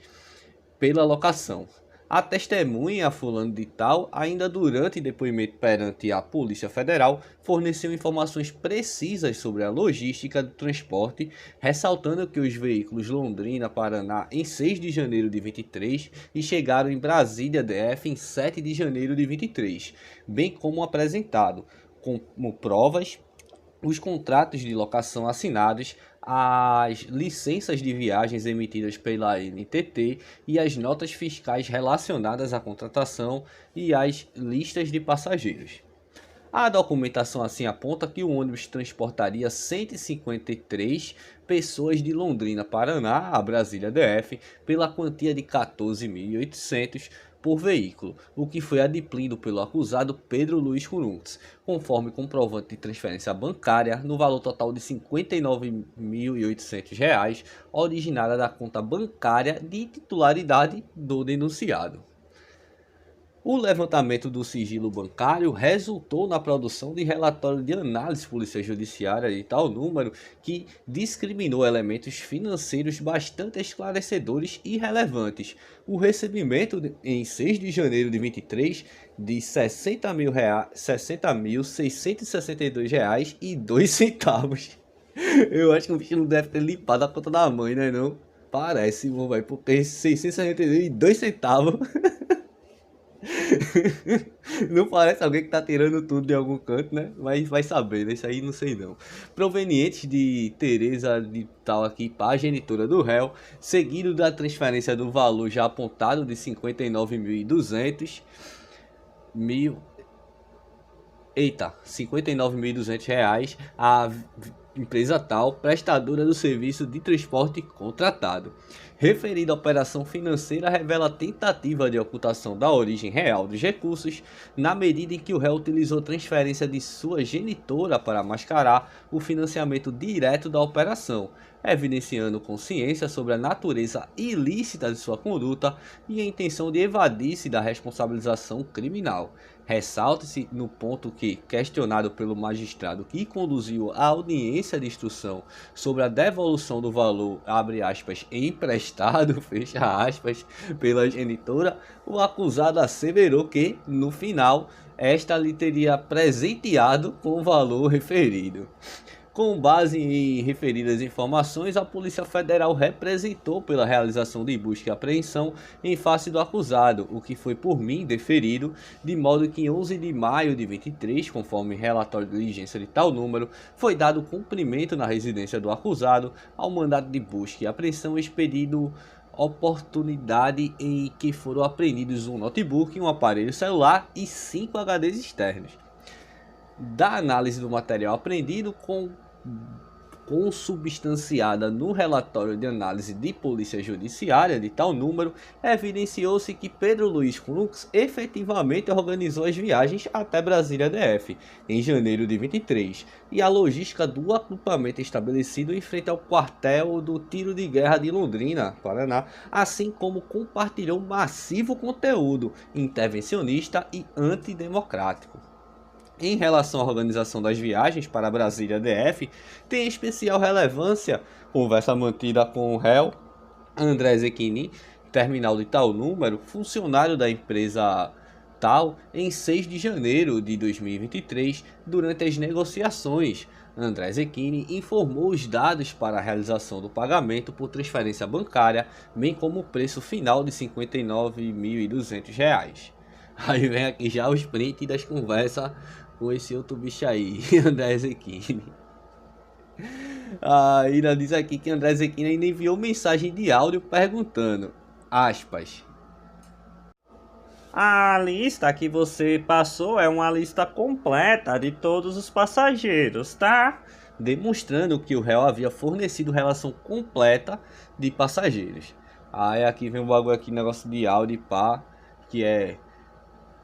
pela locação. A testemunha, fulano de tal, ainda durante depoimento perante a Polícia Federal, forneceu informações precisas sobre a logística do transporte, ressaltando que os veículos Londrina-Paraná em 6 de janeiro de 23 e chegaram em Brasília, DF, em 7 de janeiro de 23, bem como apresentado como provas os contratos de locação assinados, as licenças de viagens emitidas pela NTT e as notas fiscais relacionadas à contratação e as listas de passageiros. A documentação assim aponta que o ônibus transportaria 153 pessoas de Londrina, Paraná a Brasília, DF, pela quantia de R$ 14.800 por veículo, o que foi adimplido pelo acusado Pedro Luiz Curuntz, conforme comprovante de transferência bancária no valor total de R$ 59.800, originada da conta bancária de titularidade do denunciado. O levantamento do sigilo bancário resultou na produção de relatório de análise polícia judiciária de tal número que discriminou elementos financeiros bastante esclarecedores e relevantes. O recebimento em 6 de janeiro de 23 de R$ 60.662,02. Eu acho que o bicho não deve ter limpado a conta da mãe, né não? Parece, vai, porque R$ 662,02. Não parece alguém que tá tirando tudo de algum canto, né? Mas vai saber, né? Isso aí não sei não. Provenientes de Tereza de tal aqui, pá, genitora do réu, seguido da transferência do valor já apontado de R$ 59.200, R$ 59.200 a empresa tal, prestadora do serviço de transporte contratado. Referida operação financeira revela tentativa de ocultação da origem real dos recursos, na medida em que o réu utilizou transferência de sua genitora para mascarar o financiamento direto da operação, evidenciando consciência sobre a natureza ilícita de sua conduta e a intenção de evadir-se da responsabilização criminal. Ressalta-se no ponto que, questionado pelo magistrado que conduziu a audiência de instrução sobre a devolução do valor, abre aspas, emprestado, fecha aspas, pela genitora, o acusado asseverou que, no final, esta lhe teria presenteado com o valor referido. Com base em referidas informações, a Polícia Federal representou pela realização de busca e apreensão em face do acusado, o que foi por mim deferido, de modo que em 11 de maio de 23, conforme relatório de diligência de tal número, foi dado cumprimento na residência do acusado ao mandado de busca e apreensão expedido oportunidade em que foram apreendidos um notebook, um aparelho celular e 5 HDs externos. Da análise do material apreendido consubstanciada no relatório de análise de polícia judiciária de tal número, evidenciou-se que Pedro Luiz Curuntz efetivamente organizou as viagens até Brasília DF em janeiro de 23 e a logística do acampamento estabelecido em frente ao quartel do Tiro de Guerra de Londrina, Paraná, assim como compartilhou massivo conteúdo intervencionista e antidemocrático. Em relação à organização das viagens para Brasília DF, tem especial relevância conversa mantida com o réu André Zequini, terminal de tal número, funcionário da empresa tal em 6 de janeiro de 2023, durante as negociações. André Zecchini informou os dados para a realização do pagamento por transferência bancária, bem como o preço final de R$ 59.200. Aí vem aqui já os prints das conversas com esse outro bicho aí, André Zecchini. Ainda diz aqui que André Zecchini ainda enviou mensagem de áudio perguntando, aspas, a lista que você passou é uma lista completa de todos os passageiros, tá? demonstrando que o réu havia fornecido relação completa de passageiros. Aí aqui vem um bagulho aqui, negócio de áudio, pá, que é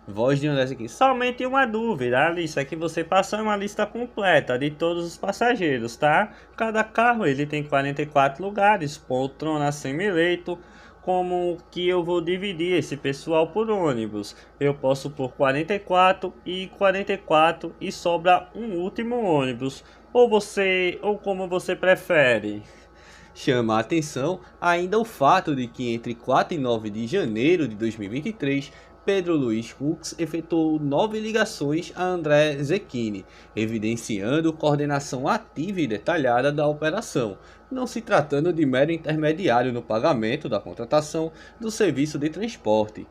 voz de André Zecchini. Somente uma dúvida, a lista que você passou é uma lista completa de todos os passageiros, tá? Cada carro ele tem 44 lugares, poltrona semi-leito. Como que eu vou dividir esse pessoal por ônibus? Eu posso pôr 44 e sobra um último ônibus. Ou como você prefere? Chama a atenção ainda o fato de que entre 4 e 9 de janeiro de 2023, Pedro Luiz Fux efetuou 9 ligações a André Zecchini, evidenciando coordenação ativa e detalhada da operação, não se tratando de mero intermediário no pagamento da contratação do serviço de transporte.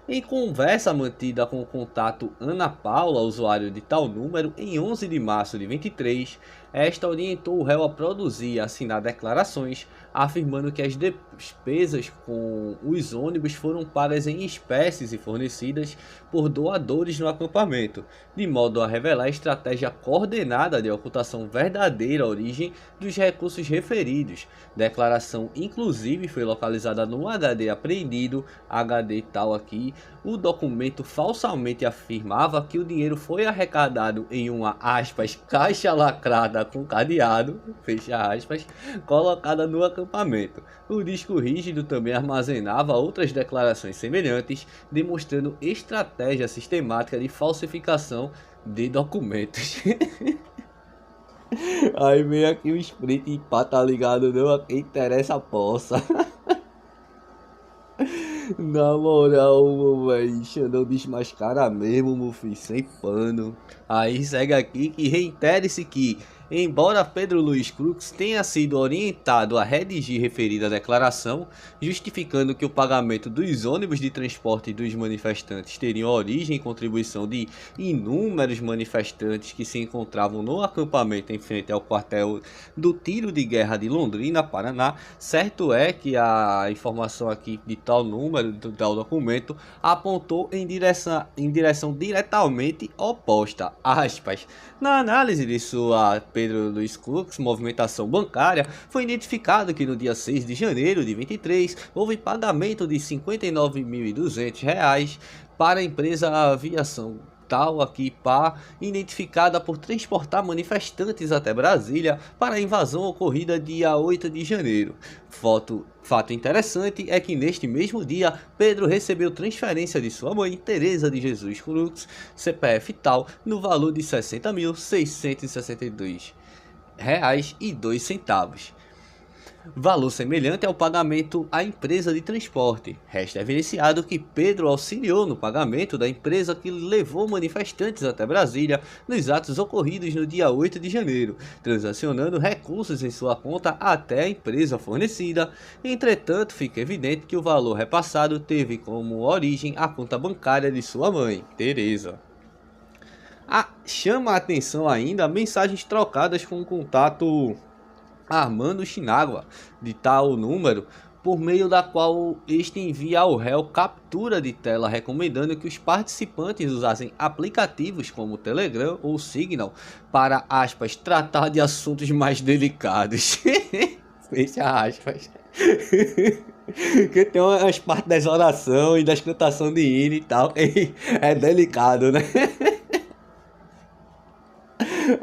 Em conversa mantida com o contato Ana Paula, usuário de tal número, em 11 de março de 23, esta orientou o réu a produzir e assinar declarações, afirmando que as despesas com os ônibus foram pagas em espécies e fornecidas por doadores no acampamento, de modo a revelar a estratégia coordenada de ocultação verdadeira origem dos recursos referidos. Declaração inclusive foi localizada no HD apreendido, HD tal aqui. O documento falsamente afirmava que o dinheiro foi arrecadado em uma, aspas, caixa lacrada com cadeado, fecha aspas, colocada no acampamento. O disco rígido também armazenava outras declarações semelhantes, demonstrando estratégia sistemática de falsificação de documentos. Aí vem aqui o sprint e pá, tá ligado? Não, a quem interessa possa. Na moral, velho, Xandão desmascara mesmo, meu filho, sem pano. Aí segue aqui que reitere-se que, embora Pedro Luiz Crux tenha sido orientado a redigir referida declaração, justificando que o pagamento dos ônibus de transporte dos manifestantes teriam origem e contribuição de inúmeros manifestantes que se encontravam no acampamento em frente ao quartel do Tiro de Guerra de Londrina, Paraná, certo é que a informação aqui de tal número, de tal documento, apontou em direção diretamente oposta, aspas. Na análise de sua Pedro Luiz Crux, movimentação bancária, foi identificado que no dia 6 de janeiro de 23 houve pagamento de R$ 59.200 para a empresa Aviação tal aqui pá, identificada por transportar manifestantes até Brasília para a invasão ocorrida dia 8 de janeiro. Fato interessante é que neste mesmo dia, Pedro recebeu transferência de sua mãe, Teresa de Jesus Crux, CPF tal, no valor de R$ 60.662,02. Valor semelhante ao pagamento à empresa de transporte. Resta evidenciado que Pedro auxiliou no pagamento da empresa que levou manifestantes até Brasília nos atos ocorridos no dia 8 de janeiro, transacionando recursos em sua conta até a empresa fornecida. Entretanto, fica evidente que o valor repassado teve como origem a conta bancária de sua mãe, Teresa. Chama a atenção ainda mensagens trocadas com o contato Armando Chinágua, de tal número, por meio da qual este envia ao réu captura de tela recomendando que os participantes usassem aplicativos como Telegram ou Signal para, aspas, tratar de assuntos mais delicados. Fecha aspas. Que tem umas partes das orações e das cantações de hino e tal, é delicado, né?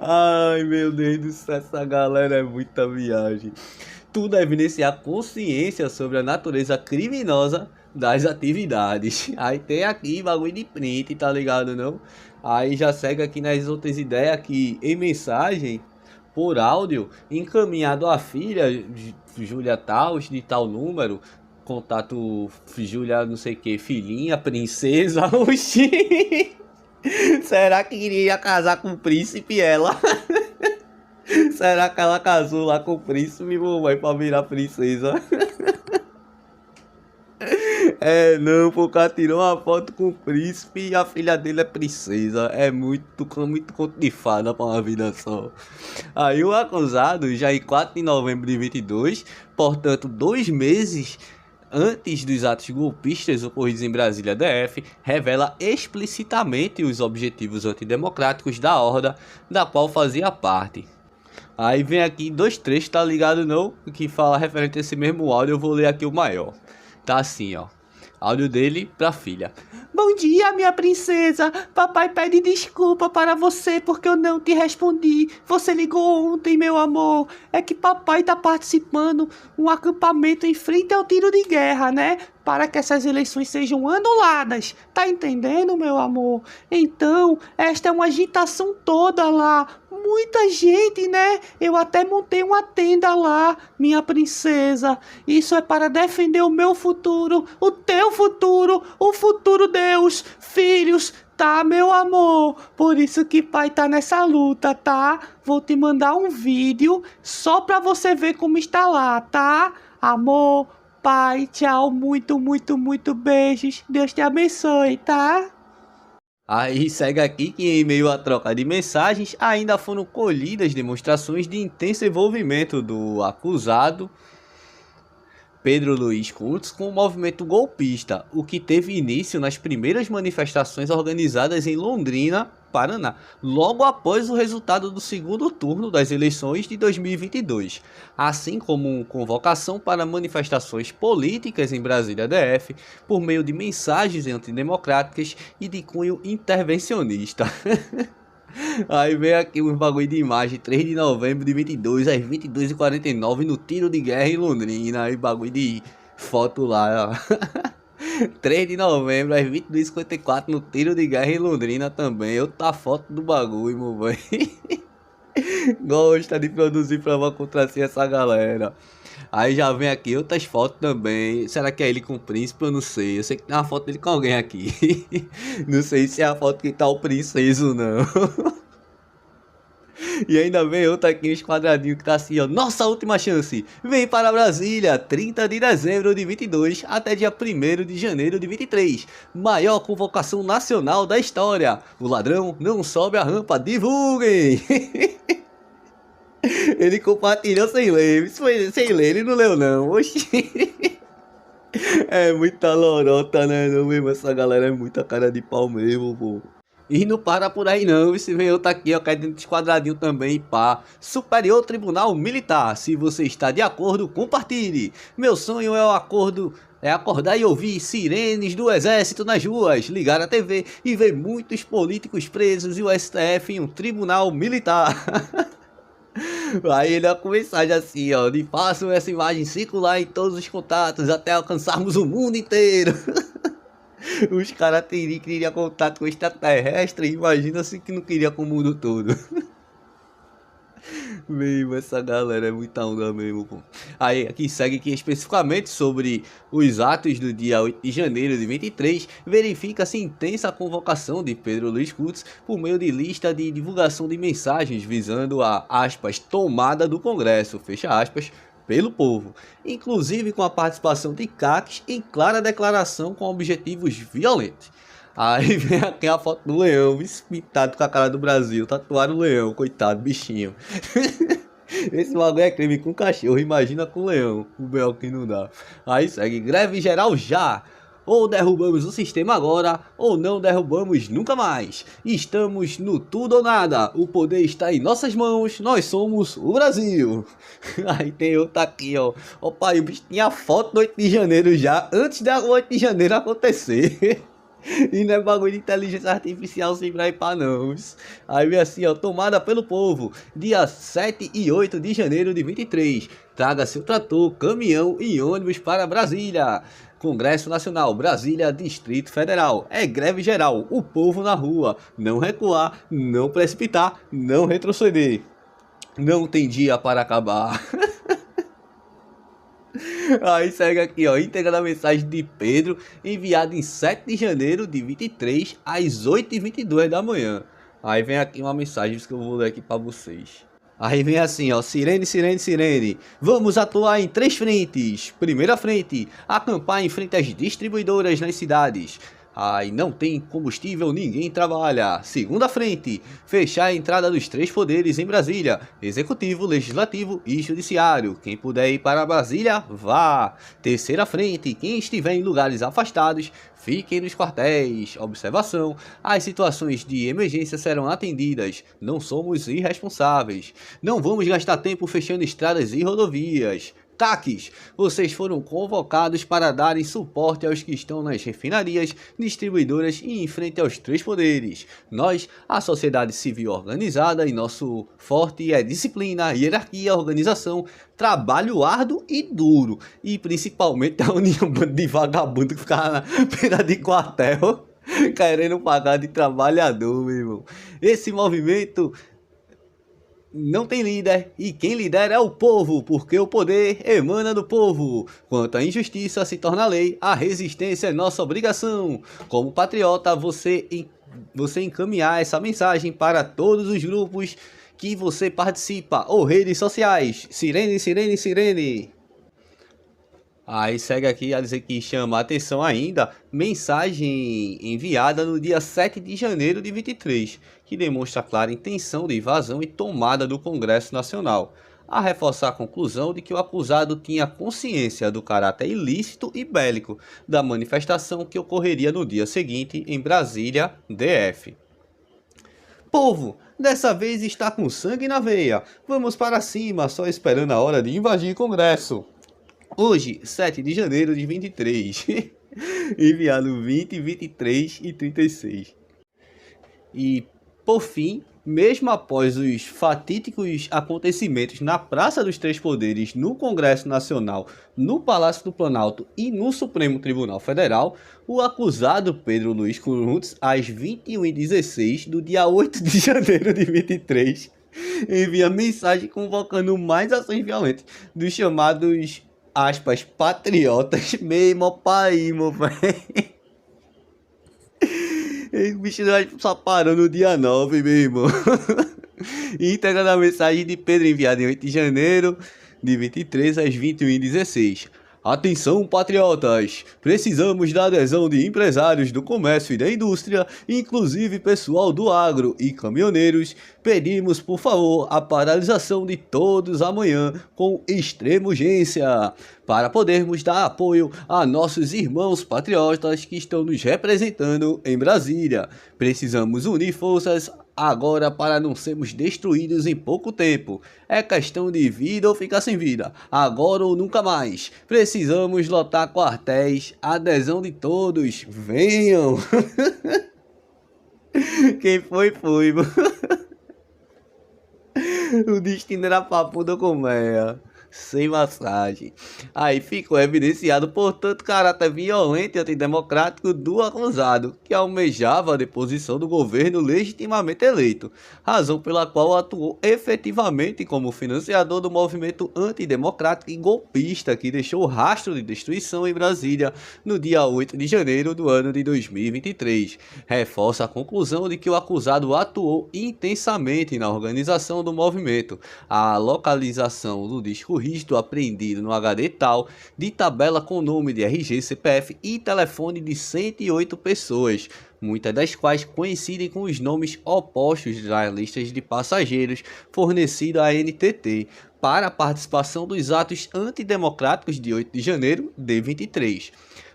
Ai, meu Deus do céu, essa galera é muita viagem. Tudo a evidenciar consciência sobre a natureza criminosa das atividades. Aí tem aqui bagulho de print, tá ligado não? Aí já segue aqui nas outras ideias que em mensagem por áudio encaminhado à filha Júlia Taus de tal número, contato Júlia, não sei o que, filhinha, princesa, oxi. Será que iria casar com o príncipe ela? Será que ela casou lá com o príncipe, mamãe, pra virar princesa? É, não, porque ela tirou uma foto com o príncipe e a filha dele é princesa. É muito conto de fada pra uma vida só. Aí o acusado, já em 4 de novembro de 22, portanto 2 meses antes dos atos golpistas ocorridos em Brasília DF, revela explicitamente os objetivos antidemocráticos da horda da qual fazia parte. Aí vem aqui 2 trechos, tá ligado não? Que fala referente a esse mesmo áudio, eu vou ler aqui o maior. Tá assim, ó. Áudio dele pra filha. Bom dia, minha princesa. Papai pede desculpa para você porque eu não te respondi. Você ligou ontem, meu amor. É que papai tá participando um acampamento em frente ao tiro de guerra, né? Para que essas eleições sejam anuladas. Tá entendendo, meu amor? Então, esta é uma agitação toda lá. Muita gente, né? Eu até montei uma tenda lá, minha princesa. Isso é para defender o meu futuro, o teu futuro, o futuro Deus, filhos, tá, meu amor? Por isso que pai tá nessa luta, tá? Vou te mandar um vídeo só pra você ver como está lá, tá? Amor, pai, tchau, muito beijos. Deus te abençoe, tá? Aí segue aqui que em meio à troca de mensagens ainda foram colhidas demonstrações de intenso envolvimento do acusado Pedro Luiz Kuntz com o movimento golpista, o que teve início nas primeiras manifestações organizadas em Londrina, Paraná, logo após o resultado do segundo turno das eleições de 2022, assim como convocação para manifestações políticas em Brasília DF por meio de mensagens antidemocráticas e de cunho intervencionista. Aí vem aqui um bagulho de imagem, 3 de novembro de 22 às 22h49 no tiro de guerra em Londrina. Aí bagulho de foto lá, ó. 3 de novembro às 22h54 no tiro de guerra em Londrina também. Outra foto do bagulho, meu velho. Gosta de produzir prova contra si essa galera. Aí já vem aqui outras fotos também. Será que é ele com o príncipe? Eu não sei. Eu sei que tem uma foto dele com alguém aqui. Não sei se é a foto que tá o princeso ou não. E ainda vem outra aqui nos quadradinhos que tá assim, ó. Nossa última chance. Vem para Brasília, 30 de dezembro de 22 até dia 1º de janeiro de 23. Maior convocação nacional da história. O ladrão não sobe a rampa. Divulguem! Ele compartilhou sem ler. Isso foi sem ler, ele não leu não. Oxi. É muita lorota, né? Não mesmo, essa galera é muita cara de pau mesmo, pô. E não para por aí não, se vem outra aqui, ó, cai dentro desse quadradinho também, pá. Superior Tribunal Militar, se você está de acordo, compartilhe. Meu sonho é o acordo, é acordar e ouvir sirenes do exército nas ruas, ligar a TV e ver muitos políticos presos e o STF em um tribunal militar. Aí ele com mensagem assim, ó, de façam essa imagem circular em todos os contatos até alcançarmos o mundo inteiro. Os caras queriam contato com extraterrestre, imagina assim que não queria com o mundo todo. Mesmo, essa galera é muita onda mesmo, pô. Aí, aqui segue aqui especificamente sobre os atos do dia 8 de janeiro de 23, verifica-se intensa convocação de Pedro Luiz Kuntz por meio de lista de divulgação de mensagens visando a, aspas, tomada do Congresso, fecha aspas, pelo povo, inclusive com a participação de CACs em clara declaração com objetivos violentos. Aí vem aqui a foto do leão, pintado com a cara do Brasil, tatuaram o leão, coitado, bichinho. Esse bagulho é crime com cachorro, imagina com leão, o bel que não dá. Aí segue, greve geral já. Ou derrubamos o sistema agora, ou não derrubamos nunca mais. Estamos no tudo ou nada. O poder está em nossas mãos. Nós somos o Brasil. Aí tem outra aqui, ó. Ó pai, o bicho tinha foto do 8 de janeiro já, antes da 8 de janeiro acontecer. E não é bagulho de inteligência artificial sem pra ir pra não. Aí vem assim, ó, tomada pelo povo, dia 7 e 8 de janeiro de 23. Traga seu trator, caminhão e ônibus para Brasília. Congresso Nacional, Brasília, Distrito Federal. É greve geral, o povo na rua. Não recuar, não precipitar, não retroceder. Não tem dia para acabar. Aí segue aqui, ó, íntegra da mensagem de Pedro, enviada em 7 de janeiro de 23, às 8h22 da manhã. Aí vem aqui uma mensagem que eu vou ler aqui pra vocês. Aí vem assim, ó, sirene, sirene, sirene. Vamos atuar em 3 frentes. Primeira frente, acampar em frente às distribuidoras nas cidades. Aí não tem combustível, ninguém trabalha. Segunda frente, fechar a entrada dos 3 poderes em Brasília: Executivo, Legislativo e Judiciário. Quem puder ir para Brasília, vá. Terceira frente, quem estiver em lugares afastados, fiquem nos quartéis. Observação: as situações de emergência serão atendidas. Não somos irresponsáveis. Não vamos gastar tempo fechando estradas e rodovias. TACs, vocês foram convocados para darem suporte aos que estão nas refinarias, distribuidoras e em frente aos 3 poderes. Nós, a sociedade civil organizada, e nosso forte é disciplina, hierarquia, organização, trabalho árduo e duro. E principalmente a união de vagabundo que ficava na beira de quartel querendo pagar de trabalhador, meu irmão. Esse movimento não tem líder, e quem lidera é o povo, porque o poder emana do povo. Quanto à injustiça se torna lei, a resistência é nossa obrigação. Como patriota, você encaminhar essa mensagem para todos os grupos que você participa ou redes sociais. Sirene, sirene, sirene. Aí segue aqui a dizer que chama a atenção ainda, mensagem enviada no dia 7 de janeiro de 23, que demonstra clara intenção de invasão e tomada do Congresso Nacional, a reforçar a conclusão de que o acusado tinha consciência do caráter ilícito e bélico da manifestação que ocorreria no dia seguinte em Brasília, DF. Povo, dessa vez está com sangue na veia, vamos para cima, só esperando a hora de invadir o Congresso. Hoje, 7 de janeiro de 23, enviado 20, 23 e 36. E, por fim, mesmo após os fatídicos acontecimentos na Praça dos Três Poderes, no Congresso Nacional, no Palácio do Planalto e no Supremo Tribunal Federal, o acusado Pedro Luiz Kuruntz, às 21h16 do dia 8 de janeiro de 23, envia mensagem convocando mais ações violentas dos chamados, aspas, patriotas, mesmo pai, meu velho. O bicho só parou no dia 9, meu irmão. Íntegra da mensagem de Pedro enviada em 8 de janeiro de 23 às 21h16. Atenção, patriotas! Precisamos da adesão de empresários do comércio e da indústria, inclusive pessoal do agro e caminhoneiros. Pedimos, por favor, a paralisação de todos amanhã com extrema urgência, para podermos dar apoio a nossos irmãos patriotas que estão nos representando em Brasília. Precisamos unir forças agora para não sermos destruídos em pouco tempo. É questão de vida ou ficar sem vida, agora ou nunca mais. Precisamos lotar quartéis, adesão de todos, venham. Quem foi, mano. O destino era papuda colmeia, sem massagem. Aí ficou evidenciado, portanto, o caráter violento e antidemocrático do acusado, que almejava a deposição do governo legitimamente eleito, razão pela qual atuou efetivamente como financiador do movimento antidemocrático e golpista que deixou rastro de destruição em Brasília no dia 8 de janeiro do ano de 2023. Reforça a conclusão de que o acusado atuou intensamente na organização do movimento, a localização do disco rígido apreendido no HD tal, de tabela com nome de RG, CPF e telefone de 108 pessoas, muitas das quais coincidem com os nomes opostos das listas de passageiros fornecidas à NTT, para a participação dos atos antidemocráticos de 8 de janeiro de 23.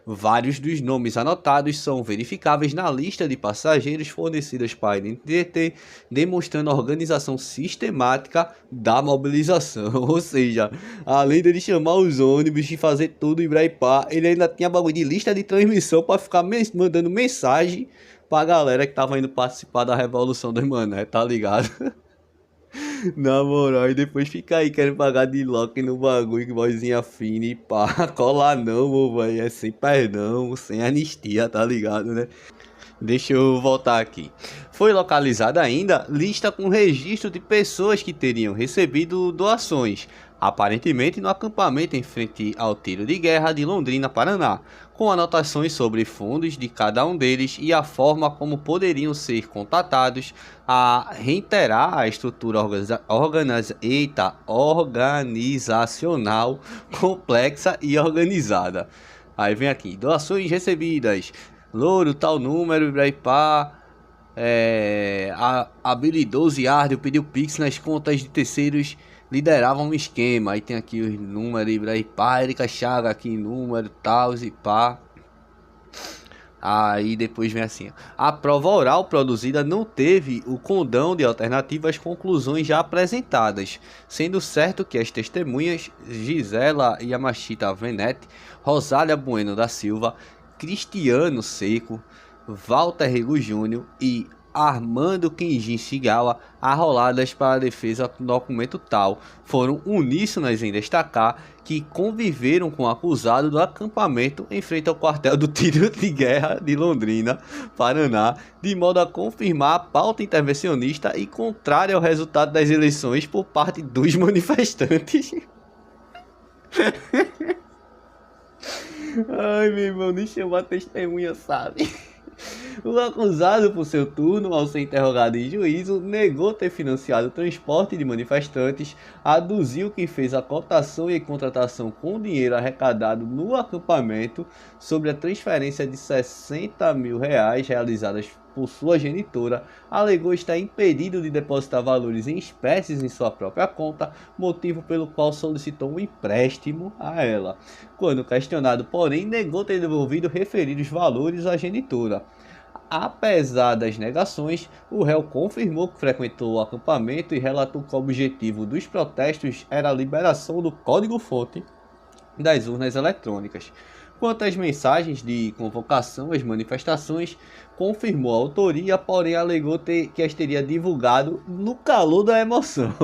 Vários dos nomes anotados são verificáveis na lista de passageiros fornecidas para a NTT, demonstrando a organização sistemática da mobilização. Ou seja, além dele chamar os ônibus e fazer tudo em Braipá, ele ainda tinha bagulho de lista de transmissão para ficar mandando mensagem pra galera que tava indo participar da Revolução dos Mané, tá ligado? Na moral, e depois fica aí querendo pagar de lock no bagulho, que vozinha fina e pá, cola não, meu velho, é sem perdão, sem anistia, tá ligado, né? Deixa eu voltar aqui. Foi localizada ainda lista com registro de pessoas que teriam recebido doações. aparentemente no acampamento em frente ao tiro de guerra de Londrina, Paraná, com anotações sobre fundos de cada um deles e a forma como poderiam ser contatados, a reiterar a estrutura organizacional complexa e organizada. Aí vem aqui, doações recebidas, Louro, tal número, Ibraipá, habilidoso e árduo pediu Pix nas contas de terceiros, lideravam um esquema. Aí tem aqui os números, Ibraipá, Erika Chaga, aqui número, tal, e pá. Aí depois vem assim, a prova oral produzida não teve o condão de alternativas às conclusões já apresentadas, sendo certo que as testemunhas Gisela Yamashita Venete, Rosália Bueno da Silva, Cristiano Seco, Walter Rego Júnior e Armando Kenjin Shigawa, arroladas para a defesa do documento tal, foram uníssonas em destacar que conviveram com o acusado do acampamento em frente ao quartel do tiro de guerra de Londrina, Paraná, de modo a confirmar a pauta intervencionista e contrária ao resultado das eleições por parte dos manifestantes. Ai, meu irmão, nem chamar testemunha, sabe? O acusado, por seu turno, ao ser interrogado em juízo, negou ter financiado o transporte de manifestantes, aduziu que fez a cotação e contratação com dinheiro arrecadado no acampamento sobre a transferência de R$60 mil realizadas por sua genitora, alegou estar impedido de depositar valores em espécies em sua própria conta, motivo pelo qual solicitou um empréstimo a ela. Quando questionado, porém, negou ter devolvido referidos valores à genitora. Apesar das negações, o réu confirmou que frequentou o acampamento e relatou que o objetivo dos protestos era a liberação do código-fonte das urnas eletrônicas. Quanto às mensagens de convocação às manifestações, confirmou a autoria, porém alegou que as teria divulgado no calor da emoção,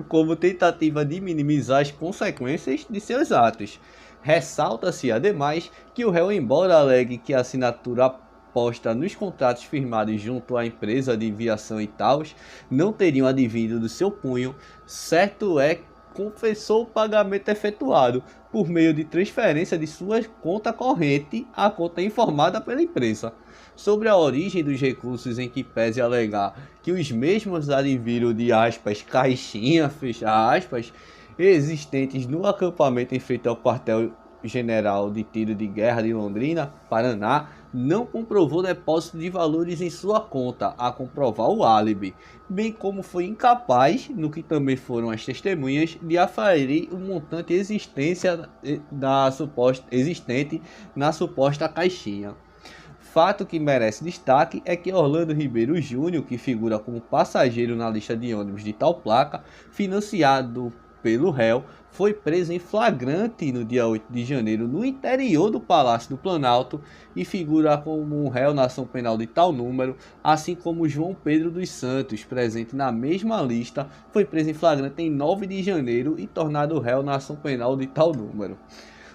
como tentativa de minimizar as consequências de seus atos. Ressalta-se, ademais, que o réu, embora alegue que a assinatura posta nos contratos firmados junto à empresa de viação e tals não teriam advindo do seu punho, certo é que confessou o pagamento efetuado por meio de transferência de sua conta corrente à conta informada pela empresa. Sobre a origem dos recursos, em que pese alegar que os mesmos adviram de aspas, caixinha, fecha aspas, existentes no acampamento em frente ao quartel-general de tiro de guerra de Londrina, Paraná, não comprovou depósito de valores em sua conta, a comprovar o álibi, bem como foi incapaz, no que também foram as testemunhas, de aferir o montante existente na suposta caixinha. Fato que merece destaque é que Orlando Ribeiro Júnior, que figura como passageiro na lista de ônibus de tal placa, financiado pelo réu, foi preso em flagrante no dia 8 de janeiro no interior do Palácio do Planalto e figura como um réu na ação penal de tal número, assim como João Pedro dos Santos, presente na mesma lista, foi preso em flagrante em 9 de janeiro e tornado réu na ação penal de tal número.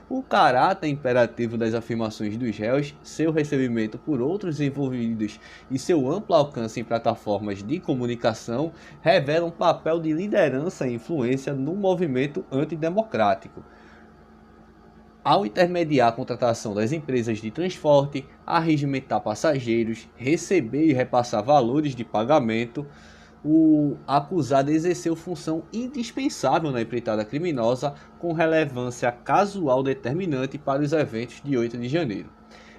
O caráter imperativo das afirmações dos réus, seu recebimento por outros envolvidos e seu amplo alcance em plataformas de comunicação revelam um papel de liderança e influência no movimento antidemocrático. Ao intermediar a contratação das empresas de transporte, arregimentar passageiros, receber e repassar valores de pagamento, o acusado exerceu função indispensável na empreitada criminosa com relevância casual determinante para os eventos de 8 de janeiro.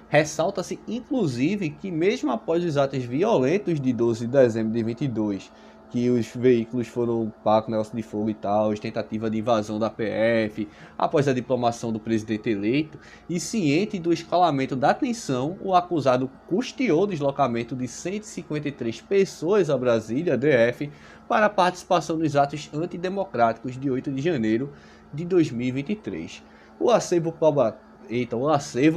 Ressalta-se, inclusive, que mesmo após os atos violentos de 12 de dezembro de 22, que os veículos foram pagos, negócio de fogo e tal, tentativa de invasão da PF, após a diplomação do presidente eleito, e ciente do escalamento da tensão, o acusado custeou o deslocamento de 153 pessoas a Brasília, DF, para a participação nos atos antidemocráticos de 8 de janeiro de 2023. O acervo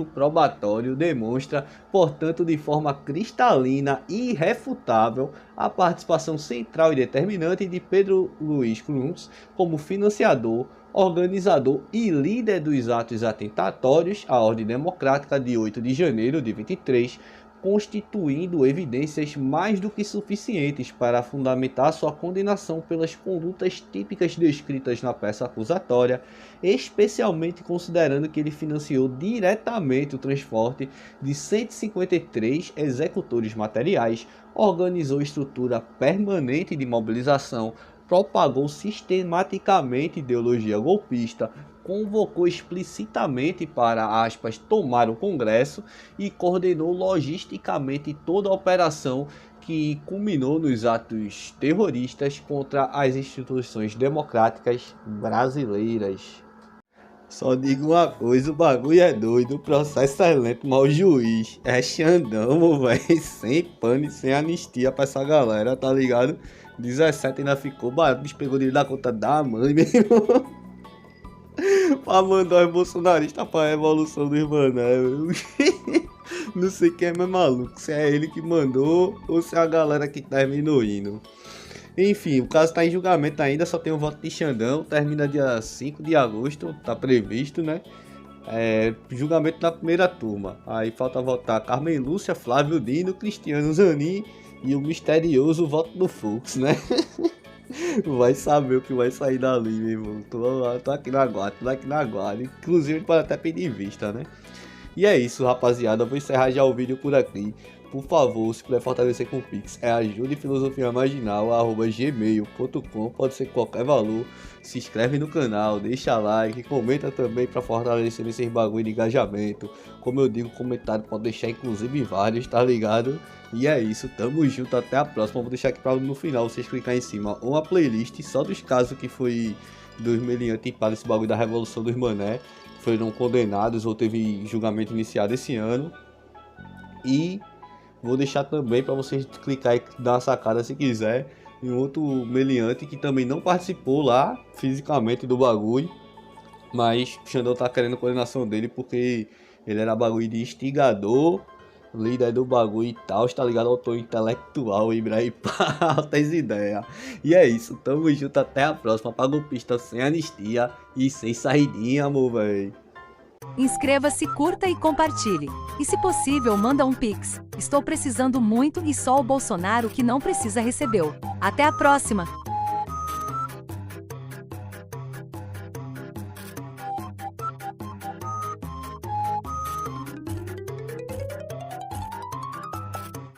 probatório demonstra, portanto, de forma cristalina e irrefutável a participação central e determinante de Pedro Luiz Cruz como financiador, organizador e líder dos atos atentatórios à ordem democrática de 8 de janeiro de 23, constituindo evidências mais do que suficientes para fundamentar sua condenação pelas condutas típicas descritas na peça acusatória, especialmente considerando que ele financiou diretamente o transporte de 153 executores materiais, organizou estrutura permanente de mobilização, propagou sistematicamente ideologia golpista, convocou explicitamente para, aspas, tomar o Congresso e coordenou logisticamente toda a operação que culminou nos atos terroristas contra as instituições democráticas brasileiras. Só digo uma coisa, o bagulho é doido, o processo é lento, mas o juiz é Xandão, velho, sem pano e sem anistia pra essa galera, tá ligado? 17 ainda ficou barato, o bicho pegou dinheiro da conta da mãe, meu irmão. Pra mandar os bolsonaristas pra revolução dos mané. Não sei quem é mais maluco, se é ele que mandou ou se é a galera que terminou indo. Enfim, o caso tá em julgamento ainda, só tem o voto de Xandão, termina dia 5 de agosto, tá previsto, né? Julgamento da primeira turma. Aí falta votar Carmen Lúcia, Flávio Dino, Cristiano Zanin e o misterioso voto do Fux, né? Vai saber o que vai sair dali, meu irmão. Tô aqui na guarda. Inclusive, pode até pedir vista, né? E é isso, rapaziada. Eu vou encerrar já o vídeo por aqui. Por favor, se puder fortalecer com o Pix, é ajudefilosofiamarginal@gmail.com. Pode ser qualquer valor. Se inscreve no canal, deixa like, comenta também para fortalecer esses bagulho de engajamento. Como eu digo, comentário pode deixar inclusive vários, tá ligado? E é isso, tamo junto, até a próxima. Vou deixar aqui para no final vocês clicar em cima uma playlist só dos casos que foi dos meliantes para esse bagulho da Revolução dos Mané, que foram condenados ou teve julgamento iniciado esse ano. E vou deixar também para vocês clicar e dar uma sacada se quiser em outro meliante que também não participou lá fisicamente do bagulho, mas o Xandão tá querendo a condenação dele porque ele era bagulho de instigador, líder do bagulho e tal, está ligado? Autor intelectual e aí pá, altas ideias. E é isso, tamo junto, até a próxima. Pra golpista sem anistia e sem saidinha, amor, véi. Inscreva-se, curta e compartilhe. E se possível, manda um Pix. Estou precisando muito e só o Bolsonaro que não precisa recebeu. Até a próxima!